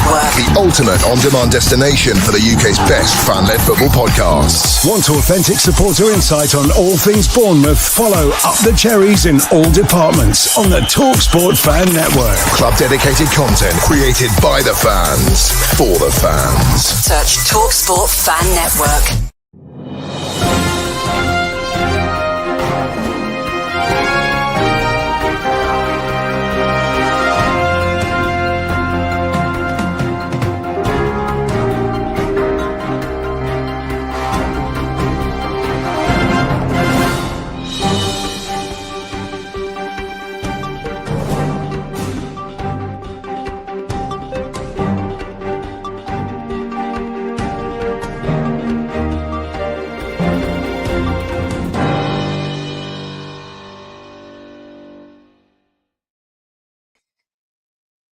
Network. The ultimate on-demand destination for the UK's best fan-led football podcasts. Want authentic supporter insight on all things Bournemouth? Follow Up the Cherries in all departments on the TalkSport Fan Network. Club-dedicated content created by the fans, for the fans. Search TalkSport Fan Network.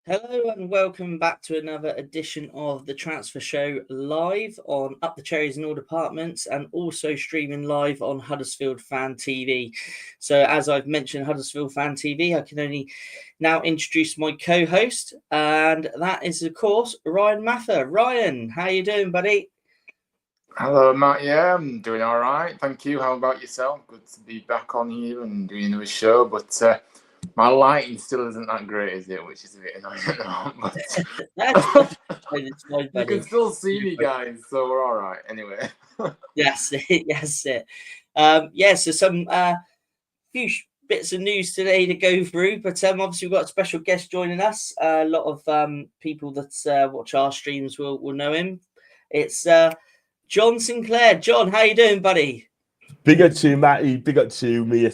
Hello and welcome back to another edition of the Transfer Show live on Up the Cherries in all departments and also streaming live on Huddersfield Fan TV. So as I've mentioned, Huddersfield Fan TV, I can only now introduce my co-host, and that is of course Ryan Mather. Ryan, how you doing, buddy? Hello, Matt. Yeah, I'm doing all right. Thank you. How about yourself? Good to be back on here and doing another show, but my lighting still isn't that great, is it? Which is a bit annoying at the moment. You can still see me, guys, so we're all right. Anyway. Yes, it. So some few bits of news today to go through, but obviously we've got a special guest joining us. A lot of people that watch our streams will know him. It's John Sinclair. John, how you doing, buddy? Big up to you, Matty. Big up to me. I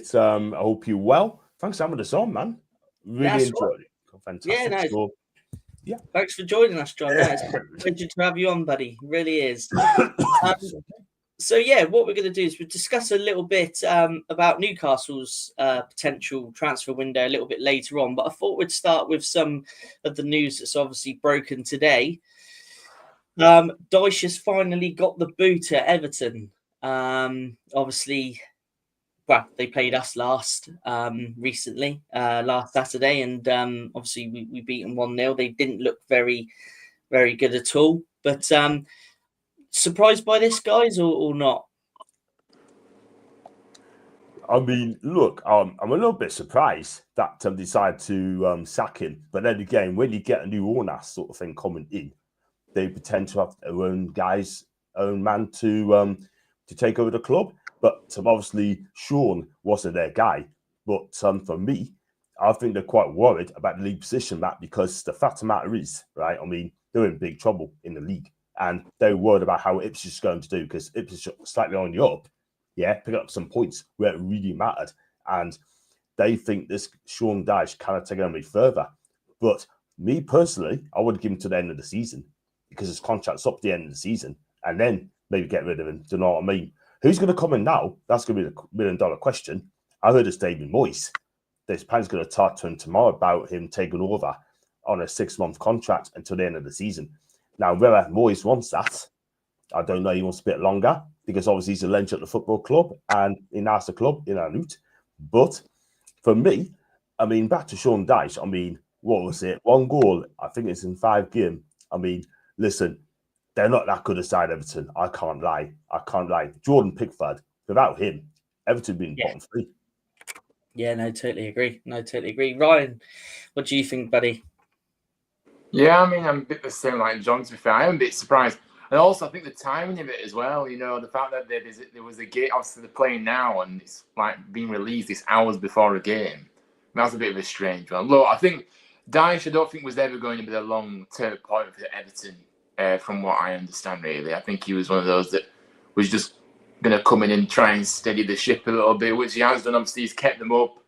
hope you're well. Thanks for having us on, man. Really enjoyed it. Fantastic. Yeah. Thanks for joining us, John. It's a pleasure to have you on, buddy. It really is. So, what we're going to do is we'll discuss a little bit about Newcastle's potential transfer window a little bit later on. But I thought we'd start with some of the news that's obviously broken today. Dyche has finally got the boot at Everton. Obviously... Well, they played us last Saturday, and obviously we beat them 1-0. They didn't look very, very good at all. But surprised by this, guys, or not? I mean, look, I'm a little bit surprised that decided to sack him. But then again, when you get a new owner sort of thing coming in, they pretend to have their own guys, own man to take over the club. But obviously, Sean wasn't their guy. But for me, I think they're quite worried about the league position, Matt, because the fact of the matter is, right, I mean, they're in big trouble in the league. And they're worried about how Ipswich is going to do, because Ipswich are slightly on the up, pick up some points where it really mattered. And they think this Sean Dyche cannot take them any further. But me personally, I would give him to the end of the season, because his contract's up at the end of the season, and then maybe get rid of him. Do you know what I mean? Who's going to come in now? That's going to be the $1 million question. I heard it's David Moyes. This plan's going to talk to him tomorrow about him taking over on a 6-month contract until the end of the season. Now, whether Moyes wants that, I don't know. He wants a bit longer because obviously he's a legend at the football club and he knows the club in and out. But for me, I mean, back to Sean Dyche, I mean, what was it? 1 goal, I think it's in 5 games. I mean, listen, they're not that good aside Everton. I can't lie. Jordan Pickford, without him, Everton being bottom 3. Yeah, no, totally agree. Ryan, what do you think, buddy? Yeah, I mean, I'm a bit the same like John, to be fair. I am a bit surprised. And also, I think the timing of it as well, you know, the fact that there was a game, obviously they're playing now and it's like being released this hours before a game. That's a bit of a strange one. Look, I think Dyche, I don't think was ever going to be the long-term appointment for Everton. From what I understand, really. I think he was one of those that was just going to come in and try and steady the ship a little bit, which he has done. Obviously, he's kept them up.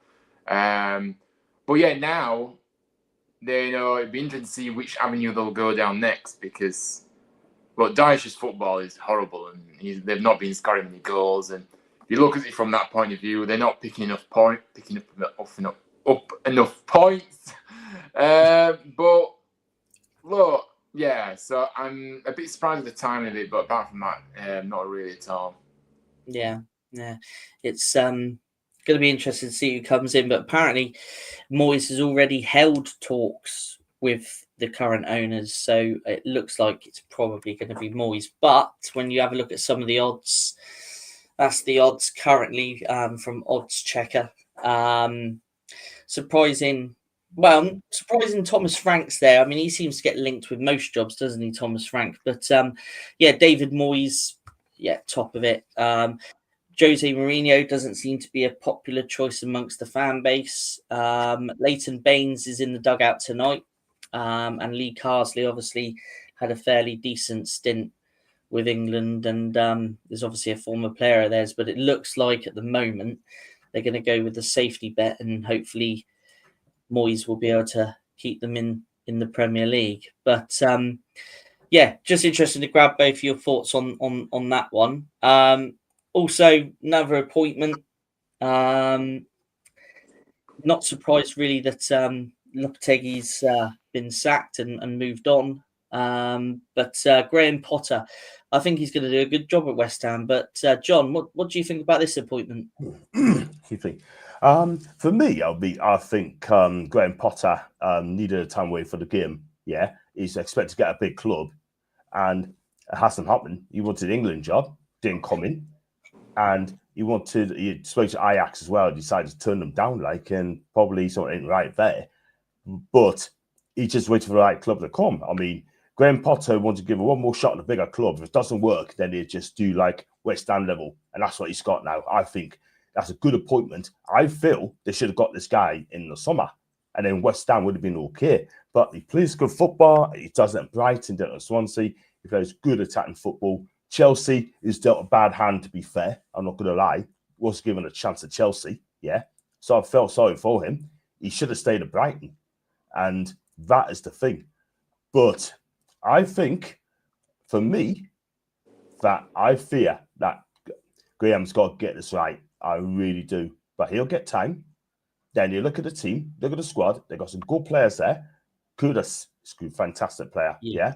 But yeah, now, it'd be interesting to see which avenue they'll go down next because, well, Dyche's football is horrible and they've not been scoring many goals. And if you look at it from that point of view, they're not picking up enough points. But, look, yeah, so I'm a bit surprised at the time of it, but apart from that, not really at all. Yeah. It's going to be interesting to see who comes in, but apparently Moyes has already held talks with the current owners. So it looks like it's probably going to be Moyes. But when you have a look at some of the odds, that's the odds currently from Odds Checker. Surprising Thomas Frank's there. I mean, he seems to get linked with most jobs, doesn't he, Thomas Frank? But David Moyes, top of it. Jose Mourinho doesn't seem to be a popular choice amongst the fan base. Leighton Baines is in the dugout tonight. And Lee Carsley obviously had a fairly decent stint with England. And there's obviously a former player of theirs. But it looks like at the moment they're going to go with the safety bet. And hopefully Moyes will be able to keep them in the Premier League. But just interested to grab both your thoughts on that one. Also, another appointment. Not surprised really that Lopetegui's been sacked and moved on. But Graham Potter, I think he's going to do a good job at West Ham. But John, what do you think about this appointment? For me, I think Graham Potter needed a time away for the game. Yeah, he's expected to get a big club, and it hasn't happened. He wanted an England job, didn't come in, and he spoke to Ajax as well. Decided to turn them down, and probably something ain't right there. But he just waited for the right club to come. I mean, Graham Potter wanted to give him one more shot at a bigger club. If it doesn't work, then he'd just do like West Ham level, and that's what he's got now. I think that's a good appointment. I feel they should have got this guy in the summer, and then West Ham would have been okay. But he plays good football. He does it at Brighton, does it at Swansea. He plays good attacking football. Chelsea is dealt a bad hand, to be fair. I'm not going to lie. Was given a chance at Chelsea, yeah. So I felt sorry for him. He should have stayed at Brighton, and that is the thing. But I think, for me, that I fear that Graham's got to get this right. I really do. But he'll get time. Then you look at the team, look at the squad. They've got some good players there. Kudus is a fantastic player. Yeah.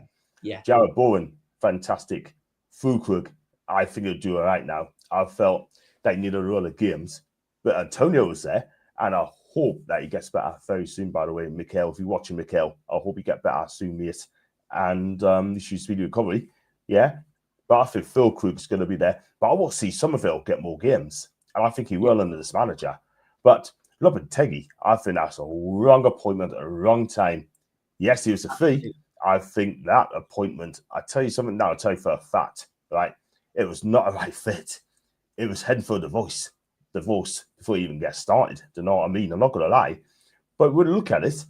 Jared Bowen, fantastic. Fulkrug, I think he'll do all right now. I felt they need a run of games. But Antonio was there, and I hope that he gets better very soon, by the way. Mikel, if you're watching Mikel, I hope he gets better soon, mate. And he should speedy recovery. Yeah. But I think Fulkrug's going to be there. But I will see Somerville get more games. And I think he will under this manager. But Lopetegui, I think that's a wrong appointment at a wrong time. Yes, he was a fee. I think that appointment, I tell you something now, I'll tell you for a fact, right? It was not a right fit. It was heading for divorce before you even get started. Do you know what I mean? I'm not going to lie. But when you look at it,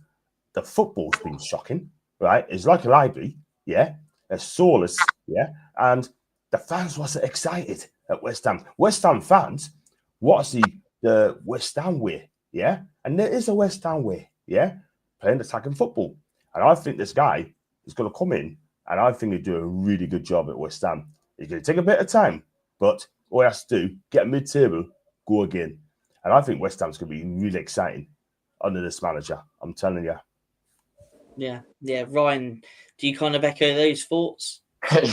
the football's been shocking, right? It's like a library, yeah? It's soulless, yeah? And the fans wasn't excited at West Ham. West Ham fans, what's the West Ham way, yeah? And there is a West Ham way, yeah? Playing attacking football. And I think this guy is going to come in, and I think he'll do a really good job at West Ham. He's going to take a bit of time, but all he has to do, get mid-table, go again. And I think West Ham's going to be really exciting under this manager. I'm telling you. Yeah. Ryan, do you kind of echo those thoughts?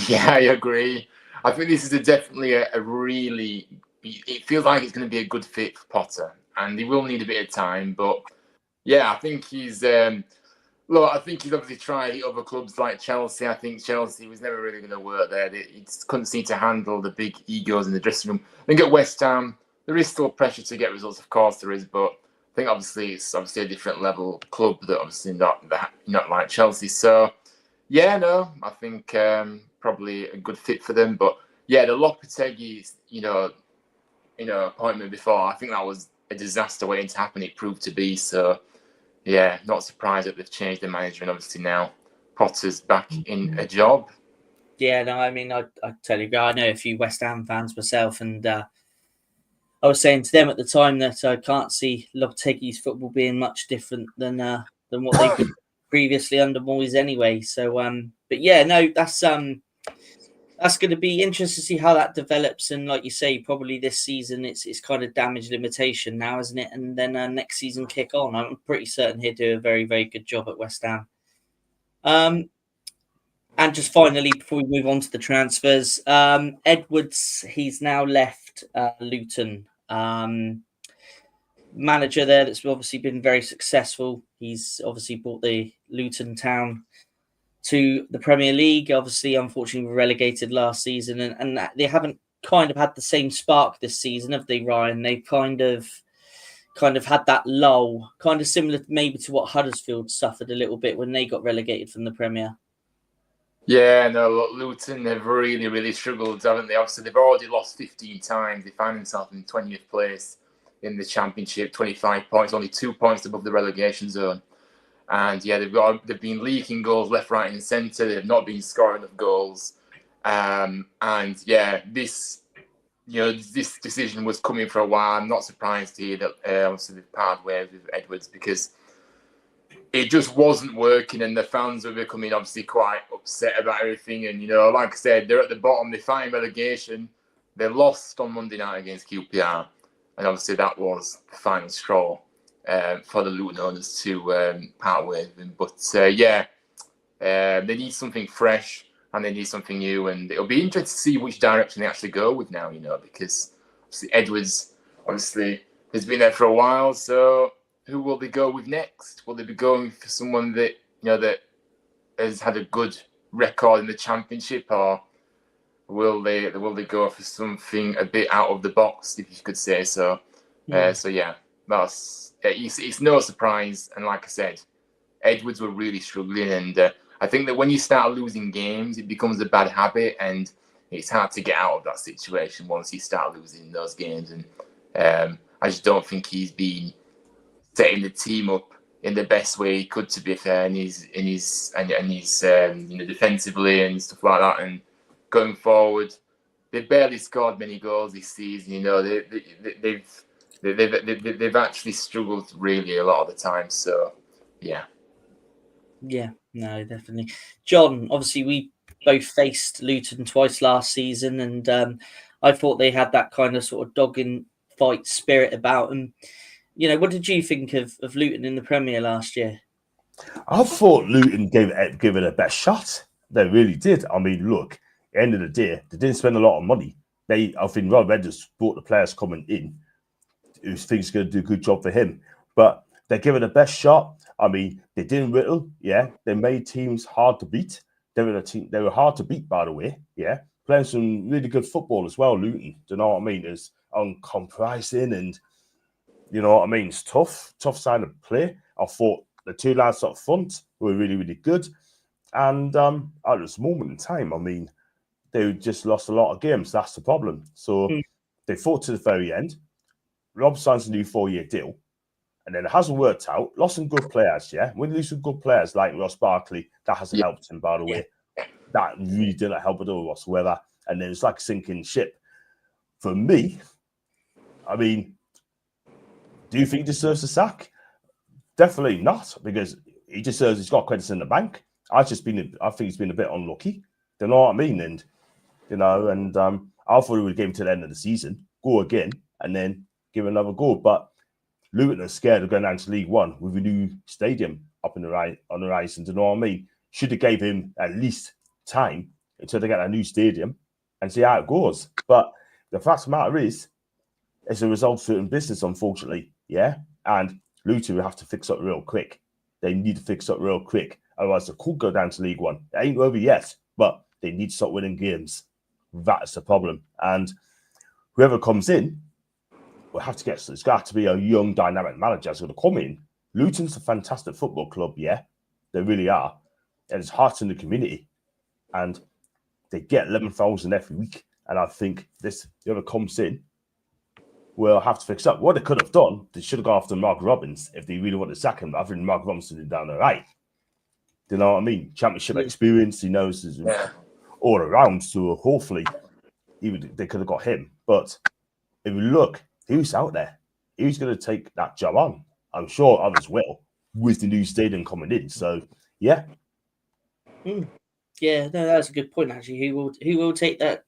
Yeah, I agree. I think this is definitely a really... It feels like it's going to be a good fit for Potter, and he will need a bit of time. But yeah, I think he's... I think he's obviously tried other clubs like Chelsea. I think Chelsea was never really going to work there. He just couldn't seem to handle the big egos in the dressing room. I think at West Ham, there is still pressure to get results. Of course, there is, but I think obviously it's a different level club that obviously not like Chelsea. So yeah, no, I think probably a good fit for them. But yeah, the Lopetegui, appointment before, I think that was a disaster waiting to happen. It proved to be so. Yeah, not surprised that they've changed the manager, and obviously now Potter's back in a job. Yeah, no, I mean, I totally agree. I know a few West Ham fans myself, and I was saying to them at the time that I can't see Lopetegui's football being much different than what they've been previously under Moyes anyway. So, but yeah, no, that's going to be interesting to see how that develops. And like you say, probably this season it's kind of damage limitation now, isn't it? And then next season kick on. I'm pretty certain he'll do a very, very good job at West Ham. And just finally, before we move on to the transfers, Edwards, he's now left Luton. manager there that's obviously been very successful. He's obviously brought the Luton Town to the Premier League. Obviously, unfortunately, were relegated last season, and they haven't kind of had the same spark this season, have they, Ryan? They've kind of had that lull, kind of similar maybe to what Huddersfield suffered a little bit when they got relegated from the Premier. Yeah, no, look, Luton have really, really struggled, haven't they? Obviously, they've already lost 15 times. They find themselves in 20th place in the Championship, 25 points, only 2 points above the relegation zone. And yeah, they've been leaking goals left, right, and centre. They've not been scoring enough goals. And yeah, this decision was coming for a while. I'm not surprised to hear that obviously they've parted ways with Edwards, because it just wasn't working, and the fans were becoming obviously quite upset about everything. And, like I said, they're at the bottom. They fight relegation. They lost on Monday night against QPR. And obviously that was the final straw for the Luton owners to part ways with him. But, they need something fresh and they need something new. And it'll be interesting to see which direction they actually go with now, because obviously Edwards obviously has been there for a while. So who will they go with next? Will they be going for someone that that has had a good record in the Championship, or will they go for something a bit out of the box, if you could say so? It's no surprise. And like I said, Edwards were really struggling, and I think that when you start losing games, it becomes a bad habit, and it's hard to get out of that situation once you start losing those games. And I just don't think he's been setting the team up in the best way he could, to be fair, and he's defensively and stuff like that. And going forward, they've barely scored many goals this season. They've actually struggled really a lot of the time. So yeah. Yeah, no, definitely. John, obviously we both faced Luton twice last season, and I thought they had that kind of sort of dog in fight spirit about them. What did you think of Luton in the Premier last year? I thought Luton gave it their best shot. They really did. I mean, look, at the end of the day, they didn't spend a lot of money. I think Rob Edwards brought the players coming in who thinks going to do a good job for him. But they gave it the best shot. I mean, they didn't whittle. Yeah, they made teams hard to beat. They were hard to beat, by the way. Yeah, playing some really good football as well. Luton, do you know what I mean? It's uncompromising, and you know what I mean. It's tough side of play. I thought the two lads up front were really, really good. And at this moment in time, I mean, they just lost a lot of games. That's the problem. So they fought to the very end. Rob signs a new 4-year deal. And then it hasn't worked out. Lost some good players, yeah? When you lose some good players like Ross Barkley, that hasn't helped him, by the way. That really didn't help at all whatsoever. And then it's like a sinking ship. For me, I mean, do you think he deserves a sack? Definitely not, because he's got credits in the bank. I think he's been a bit unlucky. Do you know what I mean? And I thought he would give him to the end of the season, go again, and then give another go. But Luton are scared of going down to League One with a new stadium up on the horizon. Do you know what I mean? Should have gave him at least time until they get a new stadium and see how it goes. But the fact of the matter is, it's a result-certain business, unfortunately. Yeah, and Luton will have to fix up real quick. They need to fix up real quick. Otherwise, they could go down to League One. It ain't over yet, but they need to start winning games. That's the problem. And whoever comes in, it's got to be a young, dynamic manager that's going to come in. Luton's a fantastic football club, yeah. They really are. And it's heart in the community. And they get 11,000 every week. And I think whoever comes in will have to fix up. What they could have done, they should have gone after Mark Robbins if they really wanted to sack him. I think Mark Robinson is down the right. Do you know what I mean? Championship experience, he knows all around. So hopefully, they could have got him. But if you look, who's out there? Who's going to take that job on? I'm sure others will, with the new stadium coming in. So, yeah. Yeah, no, that's a good point. Actually, who will take that?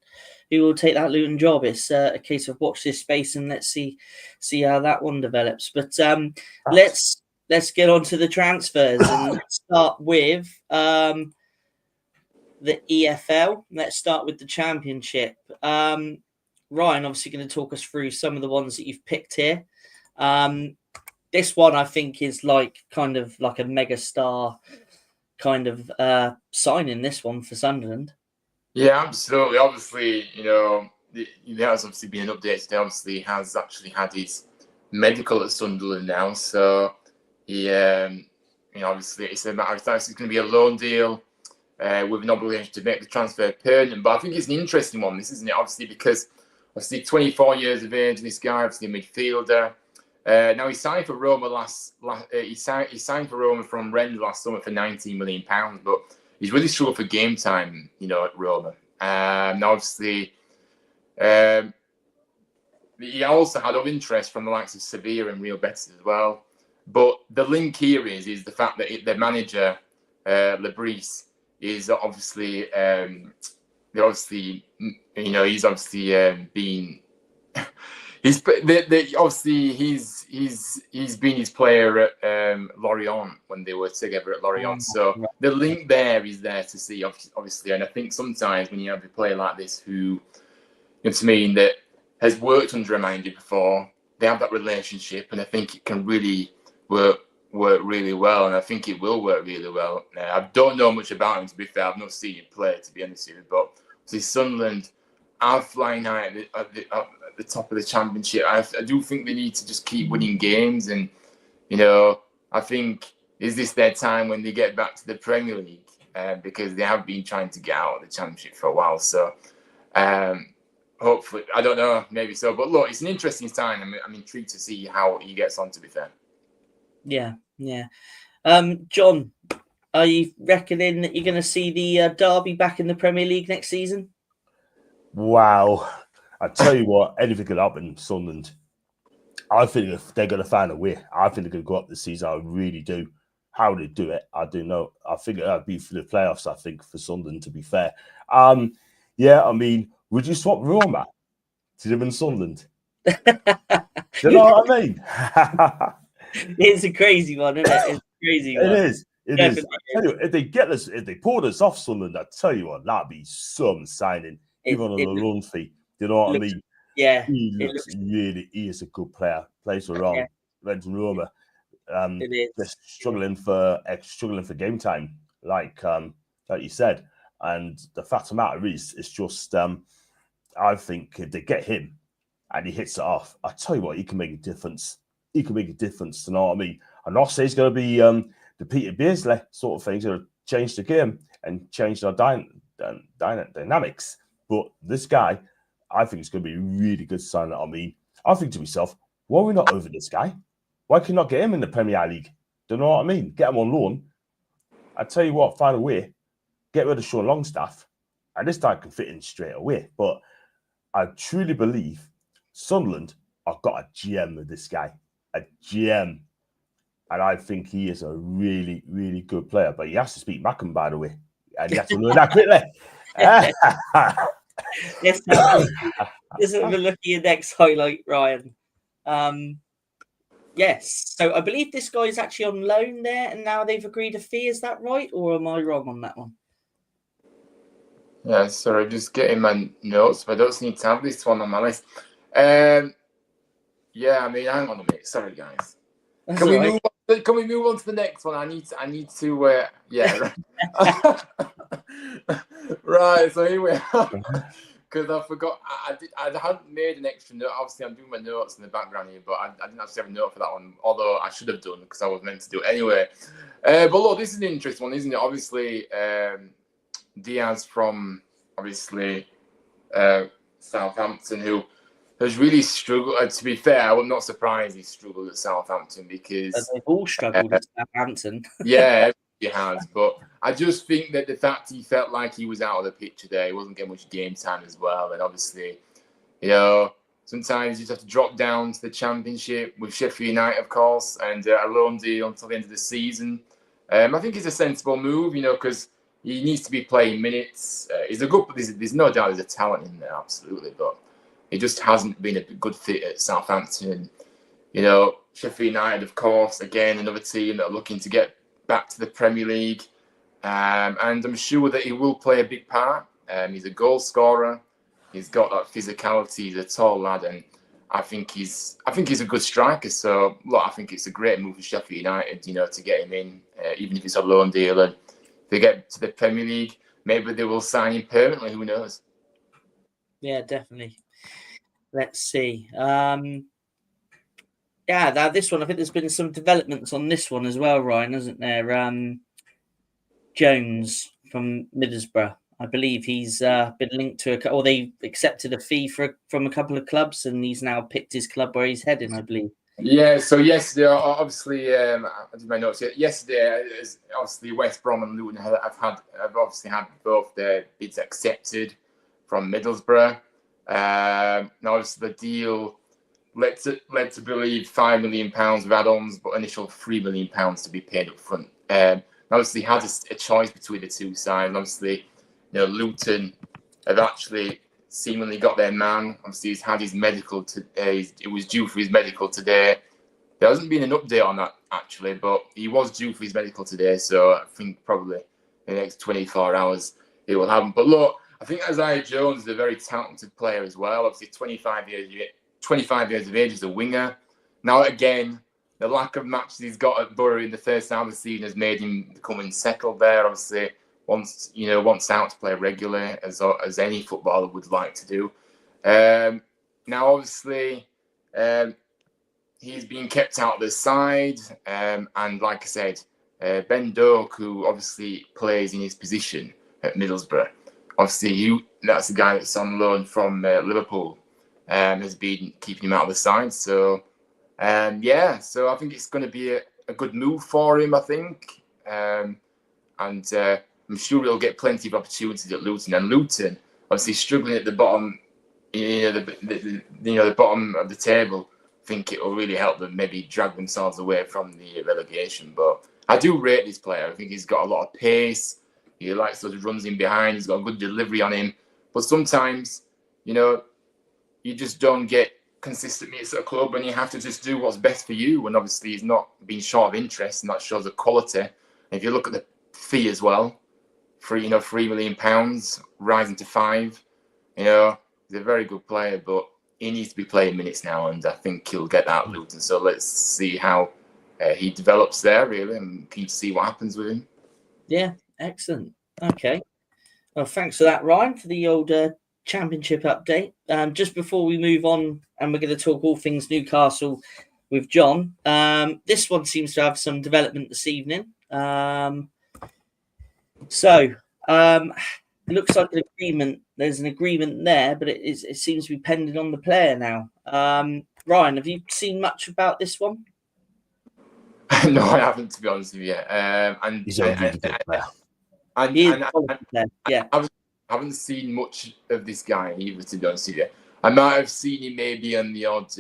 Who will take that Luton job? It's a case of watch this space and let's see how that one develops. But let's get on to the transfers and let's start with the EFL. Let's start with the Championship. Ryan, obviously, going to talk us through some of the ones that you've picked here. This one I think is kind of like a mega star kind of signing. This one for Sunderland. Yeah, absolutely. Obviously, there has obviously been an update today. Obviously, he has actually had his medical at Sunderland now. So he, obviously, it's a matter of time. It's going to be a loan deal with an obligation to make the transfer permanent. But I think it's an interesting one, this, isn't it? Obviously, because 24 years of age, this guy, obviously a midfielder. Now he signed for Roma he signed for Roma from Rennes last summer for £19 million, but he's really struggled for game time, at Roma. Now, obviously, he also had other interest from the likes of Sevilla and Real Betis as well. But the link here is the fact that the manager, Lebris, is obviously, he's obviously been. He's been his player at Lorient when they were together at Lorient. So the link there is there to see, obviously. And I think sometimes when you have a player like this who, you know what I mean, that has worked under a manager before, they have that relationship, and I think it can really work really well, and I think it will work really well. I don't know much about him, to be fair. I've not seen him play, to be honest with you, but see, Sunderland are flying high at the top of the championship. I do think they need to just keep winning games, and I think, is this their time when they get back to the Premier League? Because they have been trying to get out of the championship for a while. So hopefully, I don't know, maybe so. But look, it's an interesting time. I'm intrigued to see how he gets on, to be fair. Yeah. John, are you reckoning that you're going to see the Derby back in the Premier League next season? Wow. I tell you what, anything could happen, Sunderland. I think if they're going to find a way, I think they're going to go up this season. I really do. How they do it, I do know. I think it'd be for the playoffs, I think, for Sunderland, to be fair. Would you swap Roma to live in Sunderland? Do you know what I mean? It's a crazy one, isn't it? It's a crazy one. It is. I tell you, if they pull this off Sunderland, I tell you what, that'd be some signing, even on a loan fee. Do you know what I mean? Yeah. He is a good player. Plays for Roma. Went to Roma. They're struggling for game time, like you said. And the fact of the matter is, it's just I think if they get him and he hits it off, I tell you what, he can make a difference. He can make a difference. You know what I mean? I'm not saying it's going to be the Peter Beardsley sort of thing. It's going to change the game and change our dynamics. But this guy, I think it's going to be a really good sign. I mean, I think to myself, why are we not over this guy? Why can we not get him in the Premier League? Do you know what I mean? Get him on loan. I tell you what, find a way. Get rid of Sean Longstaff. And this guy can fit in straight away. But I truly believe Sunderland have got a gem with this guy. A gem. And I think he is a really, really good player. But he has to speak Macam, by the way. And he has to learn that quickly. Let's have a look at your next highlight, Ryan. Yes. So I believe this guy is actually on loan there, and now they've agreed a fee. Is that right? Or am I wrong on that one? Yeah, sorry, just getting my notes, but I don't need to have this one on my list. Hang on a minute. Sorry, guys. Can we move on to the next one? I need to. Right. So here we are. Because I forgot, I hadn't made an extra note. Obviously, I'm doing my notes in the background here, but I didn't actually have a note for that one. Although I should have done, because I was meant to do it anyway. But look, this is an interesting one, isn't it? Obviously, Diaz from Southampton, who has really struggled. To be fair, I'm not surprised he struggled at Southampton, because they've all struggled at Southampton. Yeah, he has. But I just think that the fact he felt like he was out of the picture there, he wasn't getting much game time as well. And obviously, sometimes you just have to drop down to the Championship with Sheffield United, of course, and a loan deal until the end of the season. I think it's a sensible move, because he needs to be playing minutes. There's no doubt there's a talent in there, absolutely, but he just hasn't been a good fit at Southampton. Sheffield United, of course, again, another team that are looking to get back to the Premier League. And I'm sure that he will play a big part. He's a goal scorer. He's got that physicality. He's a tall lad. And I think he's a good striker. So look, I think it's a great move for Sheffield United, to get him in, even if it's a loan deal. And if they get to the Premier League, maybe they will sign him permanently. Who knows? Yeah, definitely. Let's see. Now this one, I think there's been some developments on this one as well, Ryan, hasn't there? Jones from Middlesbrough. I believe he's been linked to or they accepted a fee from a couple of clubs, and he's now picked his club where he's heading, I believe. Yeah, so yesterday, obviously, I did my notes. Yesterday, obviously, West Brom and Luton have obviously had both their bids accepted from Middlesbrough. Now, obviously, the deal led to believe £5 million of add-ons, but initial £3 million to be paid up front. Obviously, had a choice between the two sides. Obviously, Luton have actually seemingly got their man. Obviously, he's had his medical. It was due for his medical today. There hasn't been an update on that actually, but he was due for his medical today. So I think probably in the next 24 hours it will happen. But look, I think Isaiah Jones is a very talented player as well. Obviously, 25 years of age as a winger. Now again, the lack of matches he's got at Borough in the first half of the season has made him become unsettled there. Obviously, wants out to play regularly as any footballer would like to do. Now, obviously, he's been kept out of the side, and like I said, Ben Doak, who obviously plays in his position at Middlesbrough, obviously that's the guy that's on loan from Liverpool, has been keeping him out of the side. So, so I think it's going to be a good move for him, I think, and I'm sure he'll get plenty of opportunities at Luton. And Luton, obviously struggling at the bottom, the bottom of the table. I think it will really help them maybe drag themselves away from the relegation. But I do rate this player. I think he's got a lot of pace. He likes those runs in behind. He's got a good delivery on him. But sometimes, you just don't get consistent minutes at a club, and you have to just do what's best for you. And obviously, he's not been short of interest, and that shows the quality. And if you look at the fee as well, £3 million rising to £5 million. He's a very good player, but he needs to be playing minutes now, and I think he'll get that at Luton. So let's see how he develops there. Really, I'm keen to see what happens with him. Yeah, excellent. Okay, well, thanks for that, Ryan, for the old Championship update. Just before we move on, and we're going to talk all things Newcastle with John. This one seems to have some development this evening. It looks like an agreement. There's an agreement there, but it seems to be pending on the player now. Ryan, have you seen much about this one? No, I haven't, to be honest with you. He's a really good player. I haven't seen much of this guy either, to be honest with you. I might have seen him maybe on the odd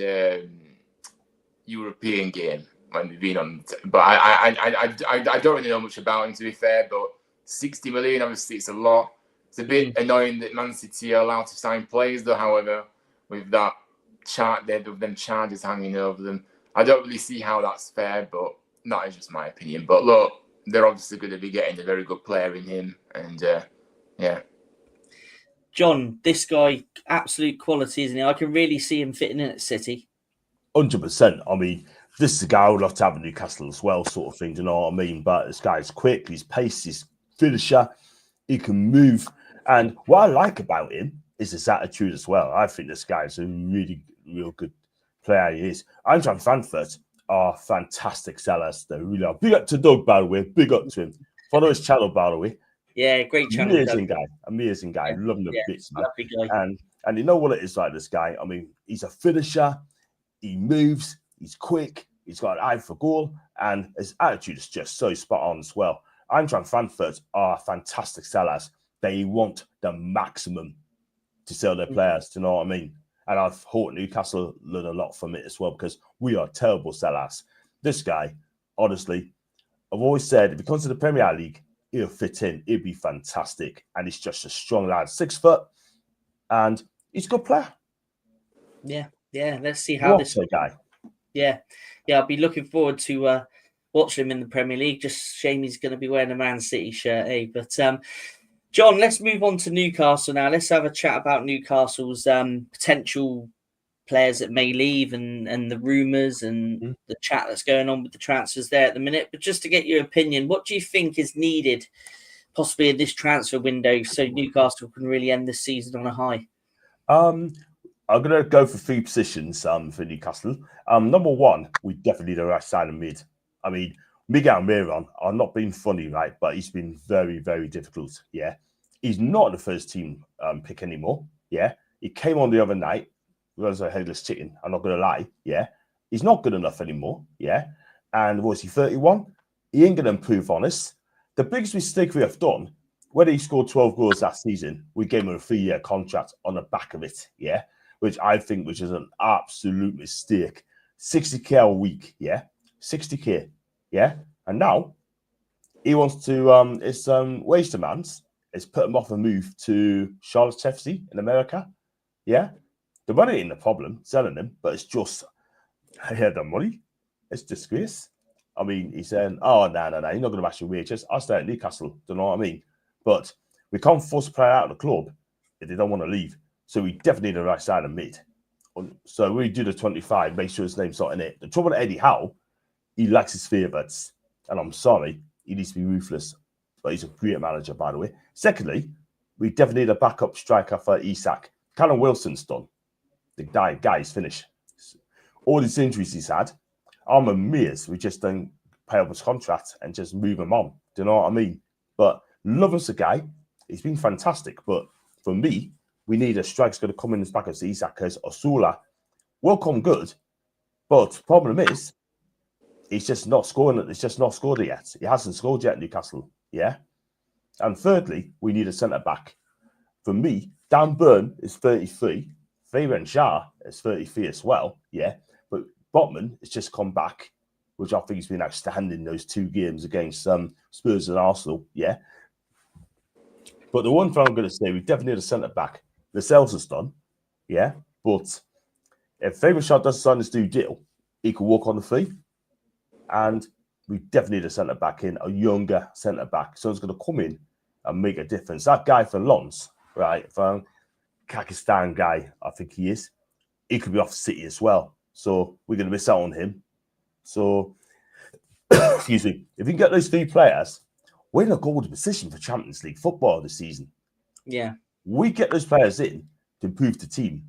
European game when we've been on, but I don't really know much about him, to be fair. But 60 million, obviously, it's a lot. It's a bit annoying that Man City are allowed to sign players, though. However, with that chart there, with them charges hanging over them, I don't really see how that's fair. But that is just my opinion. But look, they're obviously going to be getting a very good player in him, and yeah. John, this guy, absolute quality, isn't he? I can really see him fitting in at City. 100%. I mean, this is a guy I would love to have at Newcastle as well, sort of thing. Do you know what I mean? But this guy's quick, he's pace, he's finisher, he can move. And what I like about him is his attitude as well. I think this guy is a real good player. He is. Eintracht Frankfurt are fantastic sellers. They really are. Big up to Doug, by the way. Big up to him. Follow his channel, by the way. Yeah, great channel. Amazing guy. Yeah. Love him the bits, man. Guy. And you know what it is like, this guy? I mean, he's a finisher. He moves. He's quick. He's got an eye for goal. And his attitude is just so spot on as well. Eintracht Frankfurt are fantastic sellers. They want the maximum to sell their players. Do you know what I mean? And I've thought Newcastle learn a lot from it as well, because we are terrible sellers. This guy, honestly, I've always said, if he comes to the Premier League, he'll fit in. He'll be fantastic. And he's just a strong lad, 6 foot. And he's a good player. Yeah. Let's see how this guy. Yeah. I'll be looking forward to watching him in the Premier League. Just shame he's going to be wearing a Man City shirt, eh? But John, let's move on to Newcastle now. Let's have a chat about Newcastle's potential players that may leave and the rumours and the chat that's going on with the transfers there at the minute. But just to get your opinion, what do you think is needed possibly in this transfer window so Newcastle can really end this season on a high? I'm going to go for 3 positions for Newcastle. Number 1, we definitely need a right side and mid. I mean, Miguel Miron, I'm not being funny, right? But he's been very, very difficult, yeah? He's not the first team pick anymore, yeah? He came on the other night, was a headless chicken, I'm not going to lie, yeah? He's not good enough anymore, yeah? And was he 31? He ain't going to improve on us. The biggest mistake we have done, when he scored 12 goals last season, we gave him a 3-year contract on the back of it, yeah? Which I think is an absolute mistake. 60k a week, yeah? 60k, yeah? And now he wants to, his wage demands is put him off a move to Charlotte FC in America, yeah? The money ain't the problem, selling him, but it's just, the money. It's disgrace. I mean, he's saying, oh, no, you're not going to match your wages. I'll stay at Newcastle, do you know what I mean? But we can't force a player out of the club if they don't want to leave. So we definitely need a right side and mid. So we do the 25, make sure his name's not in it. The trouble with Eddie Howe, he likes his favourites. And I'm sorry, he needs to be ruthless. But he's a great manager, by the way. Secondly, we definitely need a backup striker for Isak. Callum Wilson's done. The guy's finished. All these injuries he's had, I'm amazed we just don't pay up his contract and just move him on. Do you know what I mean? But love us a guy. He's been fantastic. But for me, we need a striker going to come in as back as Isak, because Osula will come good. But problem is, he's just not scoring it. He's just not scored it yet. He hasn't scored yet, Newcastle. Yeah. And thirdly, we need a centre back. For me, Dan Burn is 33. Fabian Schär is 33 as well. Yeah. But Botman has just come back, which I think has been outstanding those 2 games against Spurs and Arsenal. Yeah. But the one thing I'm going to say, we definitely need a centre back. The sales is done. Yeah. But if Fabian Schär does sign this new deal, he could walk on the free. And we definitely need a centre back in, a younger centre back. So it's going to come in and make a difference. That guy for Lens, right, from Pakistan guy, I think he is, he could be off City as well. So we're going to miss out on him. So, excuse me, if we can get those 3 players, we're in a golden position for Champions League football this season. Yeah. We get those players in to improve the team.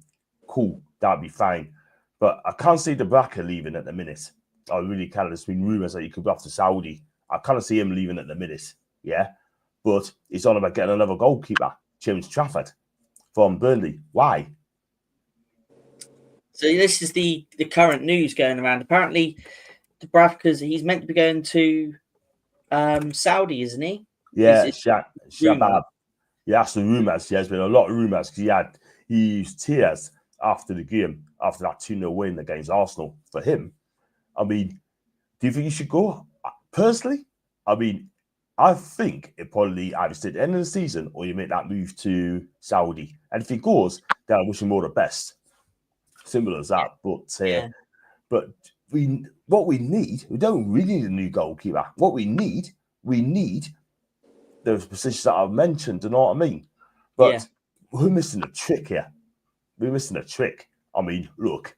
Cool, that'd be fine. But I can't see the Barca leaving at the minute. I really can't. There's been rumours that he could go off to Saudi. I kind of see him leaving at the minute. Yeah. But it's on about getting another goalkeeper, James Trafford, from Burnley. Why? So this is the current news going around. Apparently, Dubravka's he's meant to be going to Saudi, isn't he? Yeah, Shabab. Yeah, that's the rumours. Yeah, there's been a lot of rumours because he used tears after the game, after that 2-0 win against Arsenal. For him, I mean, do you think he should go? Personally, I mean, I think it probably either stay at the end of the season or you make that move to Saudi. And if he goes, then I wish him all the best. Simple as that. But what we need, we don't really need a new goalkeeper. What we need those positions that I've mentioned, you know what I mean? But we're missing a trick here. We're missing a trick. I mean, look,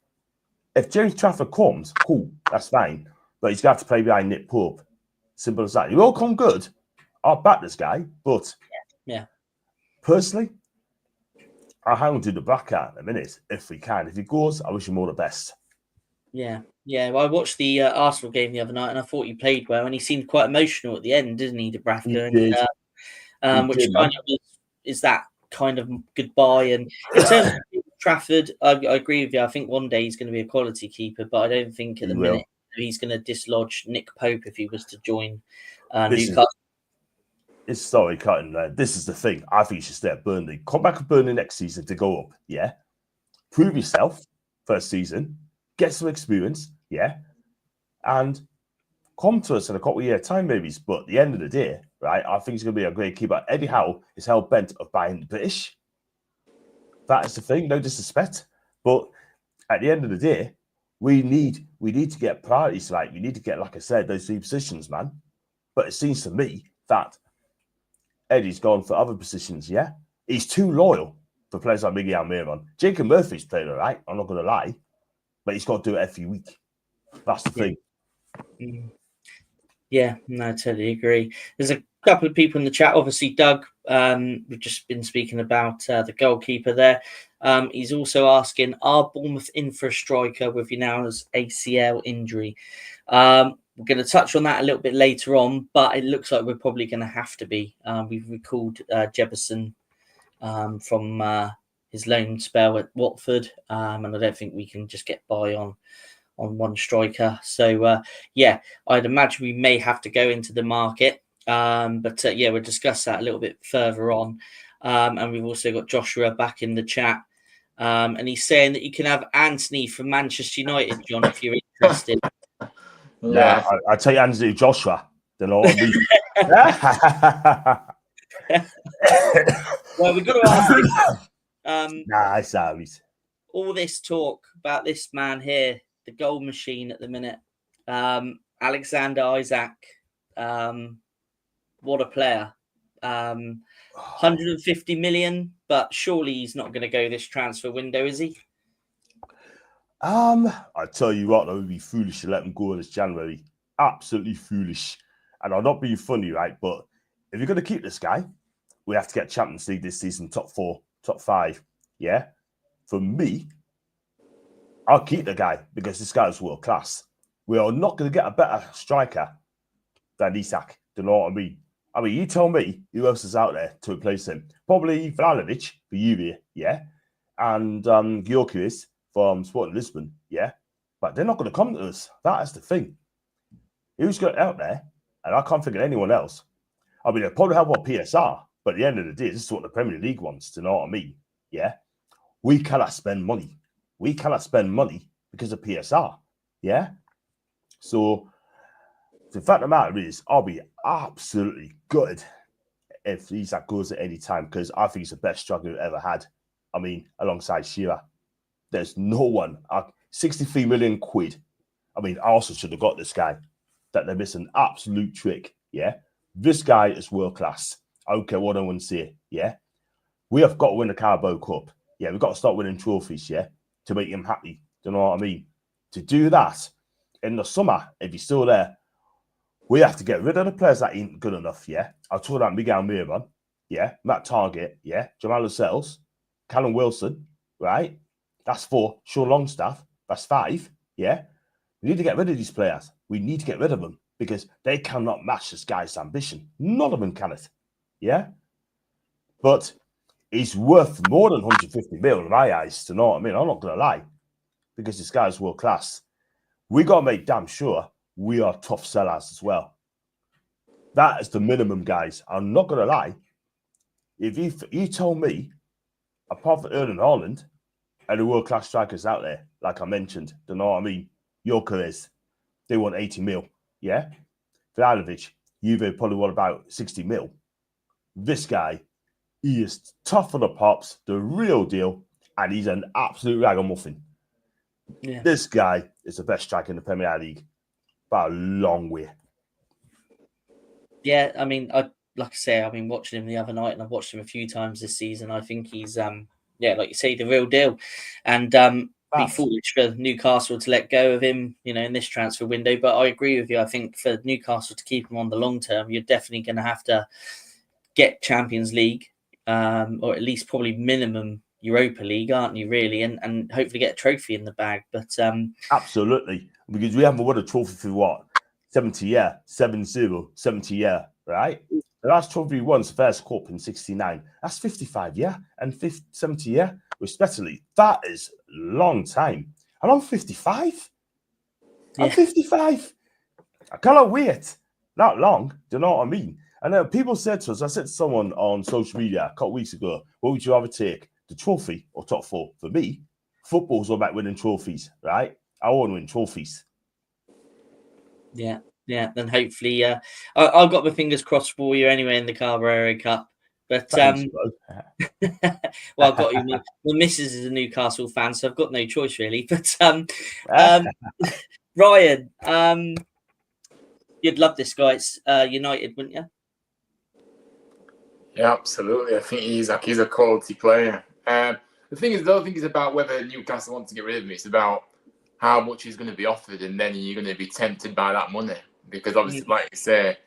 if James Trafford comes, cool, that's fine. But he's got to play behind Nick Pope. Simple as that. He will come good. I'll back this guy. But personally, I'll hang on to the back out in a minute if we can. If he goes, I wish him all the best. Yeah. Well, I watched the Arsenal game the other night and I thought he played well and he seemed quite emotional at the end, didn't he, Dubravka? Which kind of is that kind of goodbye. And in terms of Trafford, I agree with you. I think one day he's going to be a quality keeper, but I don't think at the minute he's going to dislodge Nick Pope if he was to join Newcastle. Sorry, cutting there. This is the thing. I think you should stay at Burnley. Come back at Burnley next season to go up. Yeah. Prove yourself first season. Get some experience. Yeah. And come to us in a couple of years' time, maybe. But at the end of the day, right, I think he's going to be a great keeper. Eddie Howe is hell bent of buying the British. That is the thing. No disrespect. But at the end of the day, we need to get priorities right. We need to get, like I said, those 3 positions, man. But it seems to me that Eddie's gone for other positions, yeah? He's too loyal. for players like Miguel Almiron. Jacob Murphy's played all right, I'm not going to lie, but he's got to do it every week. That's the thing. Yeah, no, I totally agree. There's a couple of people in the chat. Obviously, Doug, we've just been speaking about the goalkeeper there. He's also asking, are Bournemouth in for a striker with Unal's ACL injury? We're going to touch on that a little bit later on, but it looks like we're probably going to have to be. We've recalled Jefferson from his loan spell at Watford, and I don't think we can just get by on one striker. So, yeah, I'd imagine we may have to go into the market. But yeah, we'll discuss that a little bit further on. And we've also got Joshua back in the chat. And he's saying that you can have Anthony from Manchester United, John, if you're interested. Yeah, I tell you, Anthony Joshua. Don't know what I mean. Well, we've got to ask you, sorry. all this talk about this man here, the goal machine at the minute, Alexander Isaac. What a player. 150 million, but surely he's not going to go this transfer window, is he? I tell you what, that would be foolish to let him go this January. Absolutely foolish. And I'm not being funny, right? But if you're going to keep this guy, we have to get Champions League this season, top 4, top 5. Yeah. For me, I'll keep the guy because this guy is world class. We are not going to get a better striker than Isak. Do you know what I mean? I mean, you tell me who else is out there to replace him. Probably Vlahovic for Juve, yeah? And Gyökeres from Sporting Lisbon, yeah? But they're not going to come to us. That is the thing. Who's got out there? And I can't think of anyone else. I mean, they'll probably have what PSR, but at the end of the day, this is what the Premier League wants. Do you know what I mean? Yeah? We cannot spend money. We cannot spend money because of PSR, yeah? So the fact of the matter is, I'll be absolutely gutted if Isak goes at any time because I think he's the best striker we've ever had. I mean, alongside Shearer. There's no one. 63 million quid. I mean, Arsenal should have got this guy. That they're missing an absolute trick, yeah? This guy is world class. I don't care what anyone say, yeah? We have got to win the Carabao Cup. Yeah, we've got to start winning trophies, yeah? To make him happy. Do you know what I mean? To do that in the summer, if he's still there, we have to get rid of the players that ain't good enough, yeah? I'll talk about Miguel Almiron, yeah? Matt Target, yeah? Jamal Lascelles, Callum Wilson, right? That's 4. Sean Longstaff, that's 5, yeah? We need to get rid of these players. We need to get rid of them because they cannot match this guy's ambition. None of them can it, yeah? But he's worth more than 150 mil in my eyes, to know what I mean? I'm not going to lie because this guy's world class. We got to make damn sure we are tough sellers as well. That is the minimum, guys. I'm not going to lie. If you told me, apart from Erling Haaland and the world-class strikers out there, like I mentioned, do you know what I mean? Gyökeres, they want 80 mil, yeah? Vlahovic, Juve probably want about 60 mil. This guy, he is tough for the pops, the real deal, and he's an absolute ragamuffin. Yeah. This guy is the best striker in the Premier League by a long way. Yeah, I mean, like I say, I've been watching him the other night, and I've watched him a few times this season. I think he's, yeah, like you say, the real deal. And be foolish for Newcastle to let go of him, you know, in this transfer window. But I agree with you. I think for Newcastle to keep him on the long term, you're definitely going to have to get Champions League, or at least probably minimum Europa League, aren't you, really? And hopefully get a trophy in the bag. But absolutely, because we haven't won a trophy for what? 70 year, 70 year, right? The last trophy we won is the first cup in 69. That's 55 year and 70 year, respectively. That is a long time. And I'm 55. Yeah. I'm 55. I cannot wait that long. Do you know what I mean? And then people said to us, I said to someone on social media a couple of weeks ago, what would you rather take, the trophy or top 4? For me, football's all about winning trophies, right? I want to win trophies. Yeah. Yeah, then hopefully, I've got my fingers crossed for you anyway in the Carabao Cup. But well, I've got you. My missus is a Newcastle fan, so I've got no choice really. But Ryan, you'd love this guy. It's United, wouldn't you? Yeah, absolutely. I think he's a quality player. The thing is, I don't think it's about whether Newcastle want to get rid of him. It's about how much he's going to be offered, and then you're going to be tempted by that money. Because obviously, like you say,